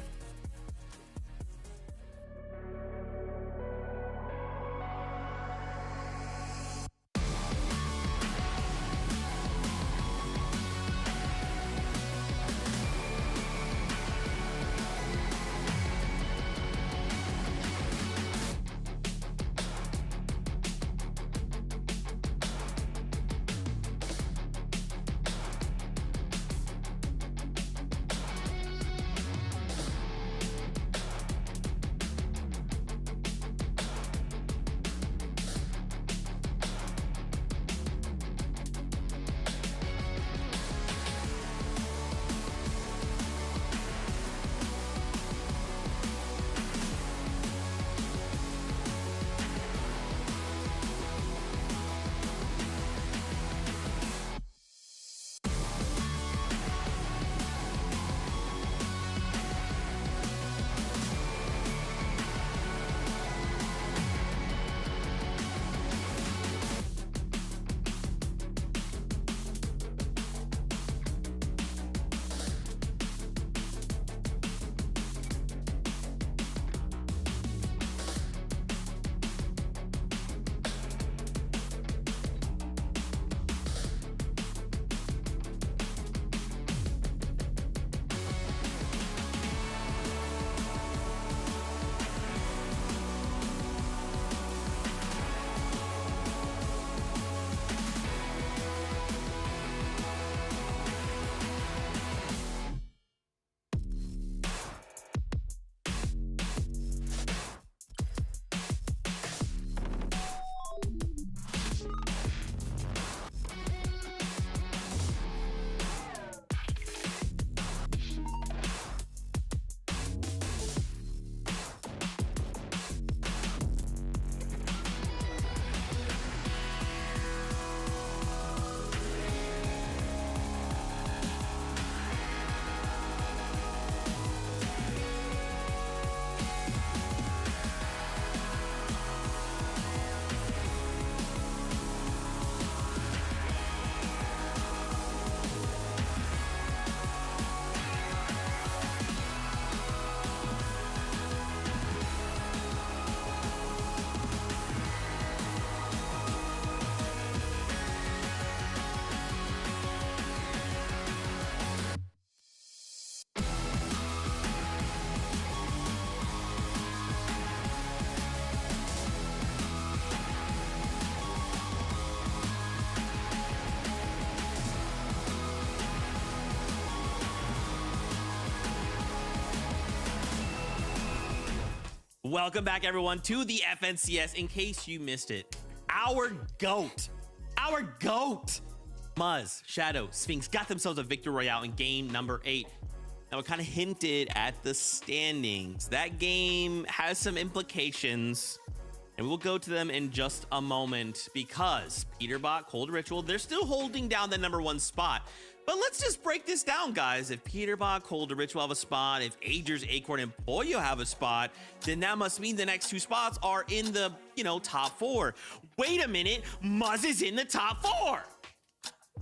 Welcome back, everyone, to the FNCS. In case you missed it, our GOAT, Muzz, Shadow, Sphinx got themselves a victory royale in game number 8. Now, it kind of hinted at the standings. That game has some implications, and we'll go to them in just a moment because Peterbot, Cold Ritual, they're still holding down the number 1 spot. But let's just break this down, guys. If Peterbot, Cold Ritual have a spot, if Agers, Acorn, and Pollo have a spot, then that must mean the next 2 spots are in the, top 4. Wait a minute, Muzz is in the top 4.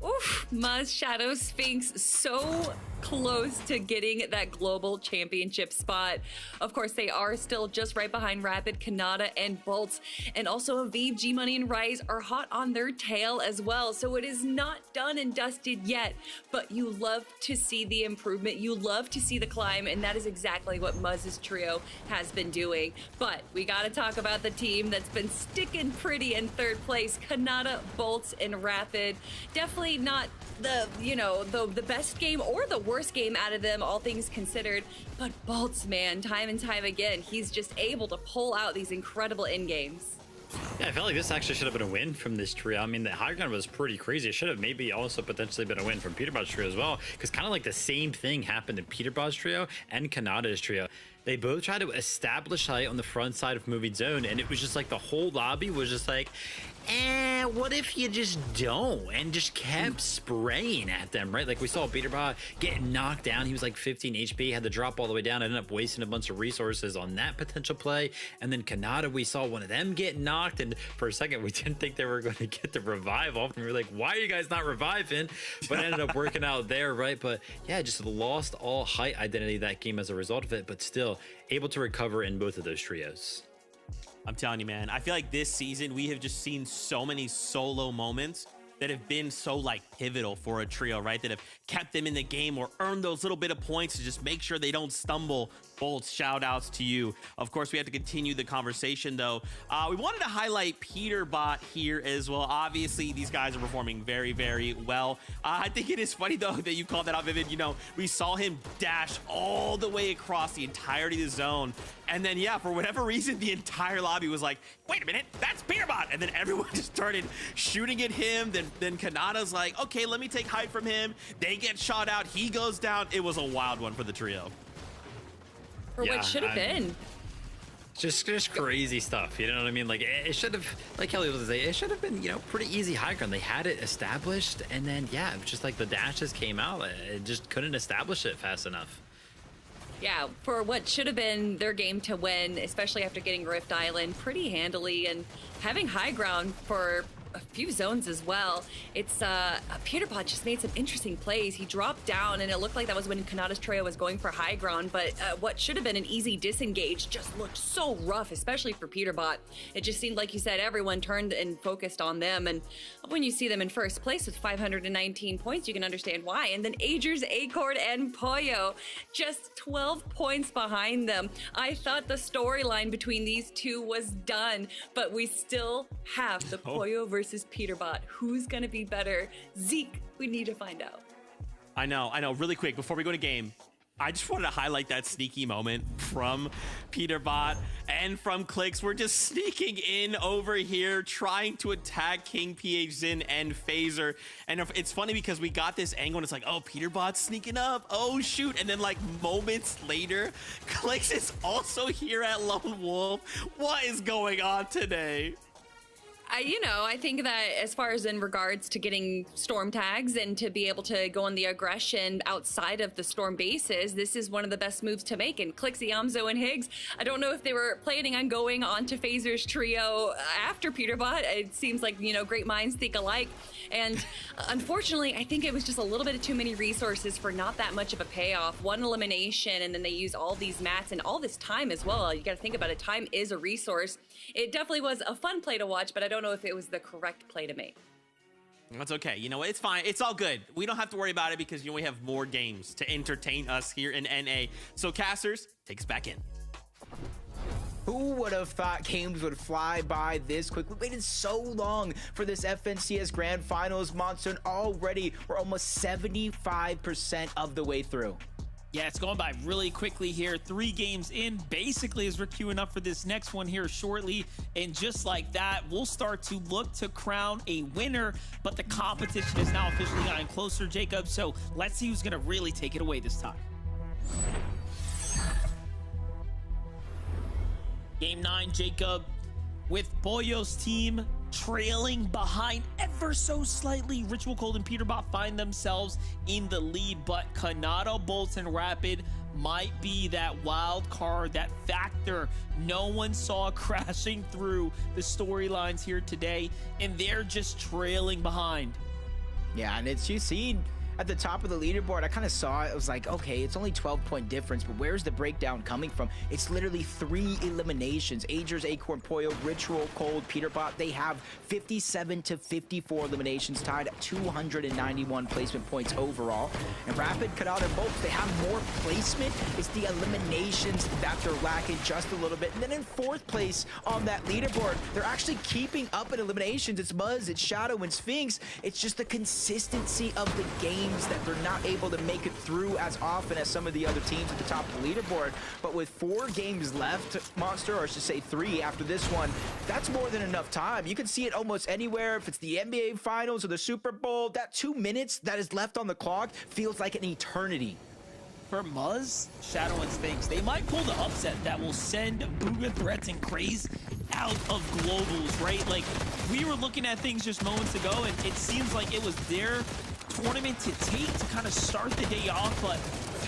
Oof, Muzz, Shadow, Sphinx, so close to getting that global championship spot. Of course, they are still just right behind Rapid, Kanata, and Bolts. And also Aviv, G-Money, and Rise are hot on their tail as well. So it is not done and dusted yet, but you love to see the improvement. You love to see the climb, and that is exactly what Muzz's trio has been doing. But we got to talk about the team that's been sticking pretty in 3rd place, Kanata, Bolts, and Rapid. Definitely not the best game or the worst game out of them, all things considered. But Bolts, man, time and time again, he's just able to pull out these incredible end games. Yeah, I felt like this actually should have been a win from this trio. I mean, the high ground was pretty crazy. It should have maybe also potentially been a win from Peterbot's trio as well, because kind of like the same thing happened to Peterbot's trio and Kanata's trio. They both tried to establish height on the front side of Moving Zone, and it was just like the whole lobby was just like, what if you just don't? And just kept spraying at them, right? Like we saw Peterbot getting knocked down. He was like 15 HP, had to drop all the way down, ended up wasting a bunch of resources on that potential play. And then Kanata, we saw one of them get knocked, and for a second we didn't think they were going to get the revive off. And we were like, why are you guys not reviving? But it ended up working out there, right? But yeah, just lost all height identity that game as a result of it, but still able to recover in both of those trios. I'm telling you, man, I feel like this season we have just seen so many solo moments that have been so pivotal for a trio, right? That have kept them in the game or earned those little bit of points to just make sure they don't stumble. Bolts, shout outs to you. Of course, we have to continue the conversation though. We wanted to highlight Peterbot here as well. Obviously, these guys are performing very, very well. I think it is funny though that you called that out, Vivid. We saw him dash all the way across the entirety of the zone. And then, yeah, for whatever reason, the entire lobby was like, wait a minute, that's Peterbot. And then everyone just started shooting at him. Then Kanata's like, okay, let me take height from him. They get shot out. He goes down. It was a wild one for the trio. For what should have been. Just crazy stuff, you know what I mean? Like it should have, like Kelly was saying, it should have been, pretty easy high ground. They had it established, and then yeah, it was just like the dashes came out. It just couldn't establish it fast enough. Yeah, for what should have been their game to win, especially after getting Rift Island pretty handily and having high ground for a few zones as well. It's Peterbot just made some interesting plays. He dropped down, and it looked like that was when Kanata's trio was going for high ground, but what should have been an easy disengage just looked so rough, especially for Peterbot. It just seemed like you said everyone turned and focused on them, and when you see them in first place with 519 points, you can understand why. And then Agers, Acorn, and Pollo just 12 points behind them. I thought the storyline between these two was done, but we still have the Pollo versus Peterbot. Who's gonna be better? Zeke, we need to find out. I know. Really quick, before we go to game, I just wanted to highlight that sneaky moment from Peterbot and from Clix. We're just sneaking in over here, trying to attack King PH Zin and Phaser. And it's funny because we got this angle and it's like, oh, Peterbot's sneaking up. Oh, shoot. And then moments later, Clix is also here at Lone Wolf. What is going on today? I think that as far as in regards to getting storm tags and to be able to go on the aggression outside of the storm bases, this is one of the best moves to make. And Clix, Yamzo, and Higgs, I don't know if they were planning on going onto Phaser's trio after Peterbot. It seems like, great minds think alike. And unfortunately, I think it was just a little bit of too many resources for not that much of a payoff. One elimination, and then they use all these mats and all this time as well. You got to think about it. Time is a resource. It definitely was a fun play to watch, but I don't know if it was the correct play to make. That's okay. It's fine. It's all good. We don't have to worry about it because we have more games to entertain us here in NA. So Casters, take us back in. Who would have thought games would fly by this quick? We waited so long for this FNCS Grand Finals, Monster, and already we're almost 75% of the way through. Yeah, it's going by really quickly here. 3 games in, basically, as we're queuing up for this next one here shortly. And just like that, we'll start to look to crown a winner. But the competition is now officially gotten closer, Jacob. So let's see who's going to really take it away this time. Game 9, Jacob, with Pollo's team trailing behind ever so slightly. Ritual Cold and Peterbot find themselves in the lead, but Kanata, Bolts, and Rapid might be that wild card, that factor no one saw crashing through the storylines here today, and they're just trailing behind. Yeah, and it's, you see at the top of the leaderboard, I kind of saw it. It was like, okay, it's only 12-point difference, but where's the breakdown coming from? It's literally 3 eliminations. Agers, Acorn, Pollo, Ritual, Cold, Peterbot, they have 57 to 54 eliminations, tied at 291 placement points overall. And Rapid, Kanata, and Bolts, they have more placement. It's the eliminations that they're lacking just a little bit. And then in 4th place on that leaderboard, they're actually keeping up in eliminations. It's Muzz, it's Shadow, and Sphinx. It's just the consistency of the game that they're not able to make it through as often as some of the other teams at the top of the leaderboard. But with 4 games left, Monster, or I should say 3 after this one, that's more than enough time. You can see it almost anywhere. If it's the NBA Finals or the Super Bowl, that 2 minutes that is left on the clock feels like an eternity. For Muzz, Shadow, and Sphinx, they might pull the upset that will send Bugha, Threats, and Craze out of globals, right? Like, we were looking at things just moments ago, and it seems like it was their tournament to take to kind of start the day off, but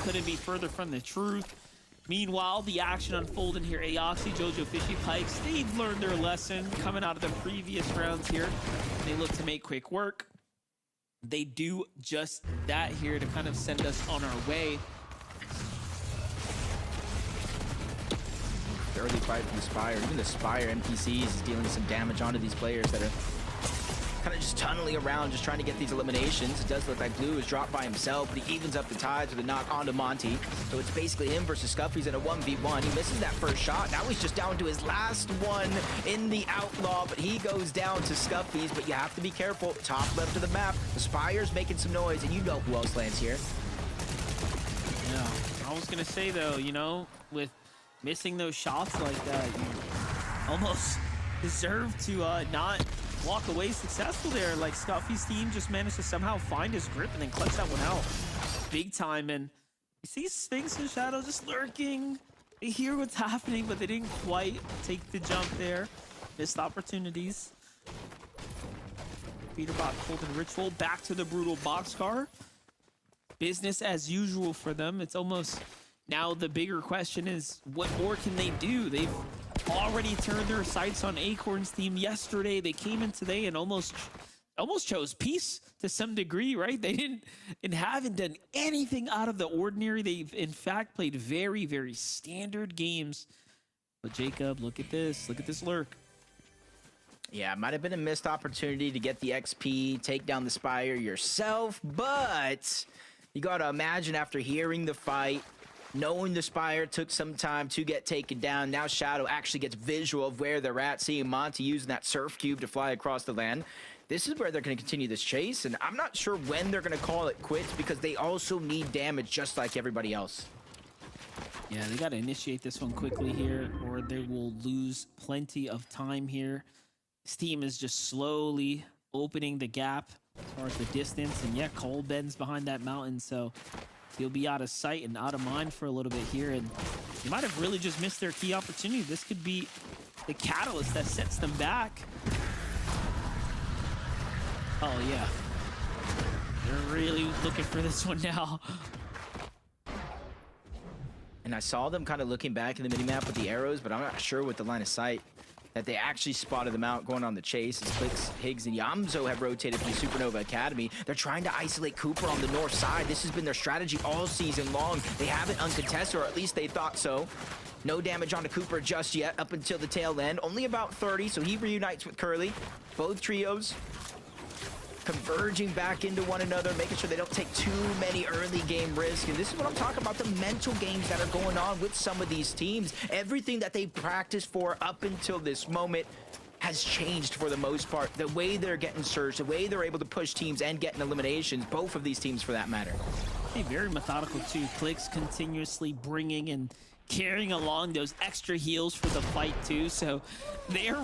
couldn't be further from the truth. Meanwhile, the action unfolding here. Aoxy, Jojo, Fishy Pikes, they've learned their lesson coming out of the previous rounds here. They look to make quick work. They do just that here to kind of send us on our way. The early fight from the Spire, even the Spire NPCs is dealing some damage onto these players that are kind of just tunneling around, just trying to get these eliminations. It does look like Blue is dropped by himself, but he evens up the tides with a knock onto Monty. So it's basically him versus Scuffy's in a 1v1. He misses that first shot. Now he's just down to his last one in the Outlaw, but he goes down to Scuffy's. But you have to be careful. Top left of the map, the Spire's making some noise, and you know who else lands here. Yeah, I was gonna say though, you know, with missing those shots like that, you almost deserve to not walk away successful there. Like, Scuffy's team just managed to somehow find his grip and then clutch that one out big time. And you see Sphinx and Shadow just lurking. They hear what's happening, but they didn't quite take the jump there. Missed opportunities. Peterbot, Cold, and Ritual back to the brutal boxcar. Business as usual for them. It's almost now the bigger question is, what more can they do? They've already turned their sights on Acorn's team yesterday. They came in today and almost chose peace to some degree, right? They didn't and haven't done anything out of the ordinary. They've in fact played very, very standard games. But Jacob, look at this. Look at this lurk. Yeah, it might have been a missed opportunity to get the XP, take down the Spire yourself, but you gotta imagine after hearing the fight, knowing the Spire took some time to get taken down, now Shadow actually gets visual of where they're at, seeing Monty using that surf cube to fly across the land. This is where they're going to continue this chase, and I'm not sure when they're going to call it quits because they also need damage just like everybody else. Yeah, they got to initiate this one quickly here, or they will lose plenty of time here. This team is just slowly opening the gap as far as the distance, and yeah, Cole bends behind that mountain, so he'll be out of sight and out of mind for a little bit here, and they might have really just missed their key opportunity. This could be the catalyst that sets them back. Oh, yeah. They're really looking for this one now. And I saw them kind of looking back in the minimap with the arrows, but I'm not sure with the line of sight that they actually spotted them out going on the chase. As Clicks, Higgs, and Yamzo have rotated from the Supernova Academy. They're trying to isolate Cooper on the north side. This has been their strategy all season long. They have it uncontested, or at least they thought so. No damage onto Cooper just yet up until the tail end. Only about 30, so he reunites with Curly. Both trios converging back into one another, making sure they don't take too many early game risks. And this is what I'm talking about, the mental games that are going on with some of these teams. Everything that they practiced for up until this moment has changed for the most part. The way they're getting surged, the way they're able to push teams and getting eliminations, both of these teams for that matter. Hey, very methodical too. Clix continuously bringing and carrying along those extra heals for the fight too. So they're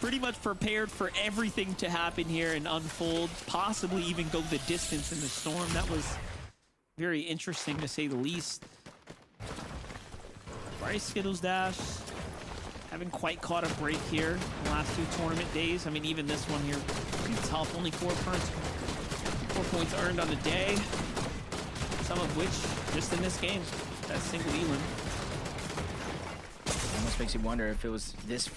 pretty much prepared for everything to happen here and unfold, possibly even go the distance in the storm. That was very interesting to say the least. Bryce Skittles Dash haven't quite caught a break here in the last 2 tournament days. I mean, even this one here, pretty tough. Only 4 points earned on the day. Some of which just in this game. That single Elam. Almost makes you wonder if it was this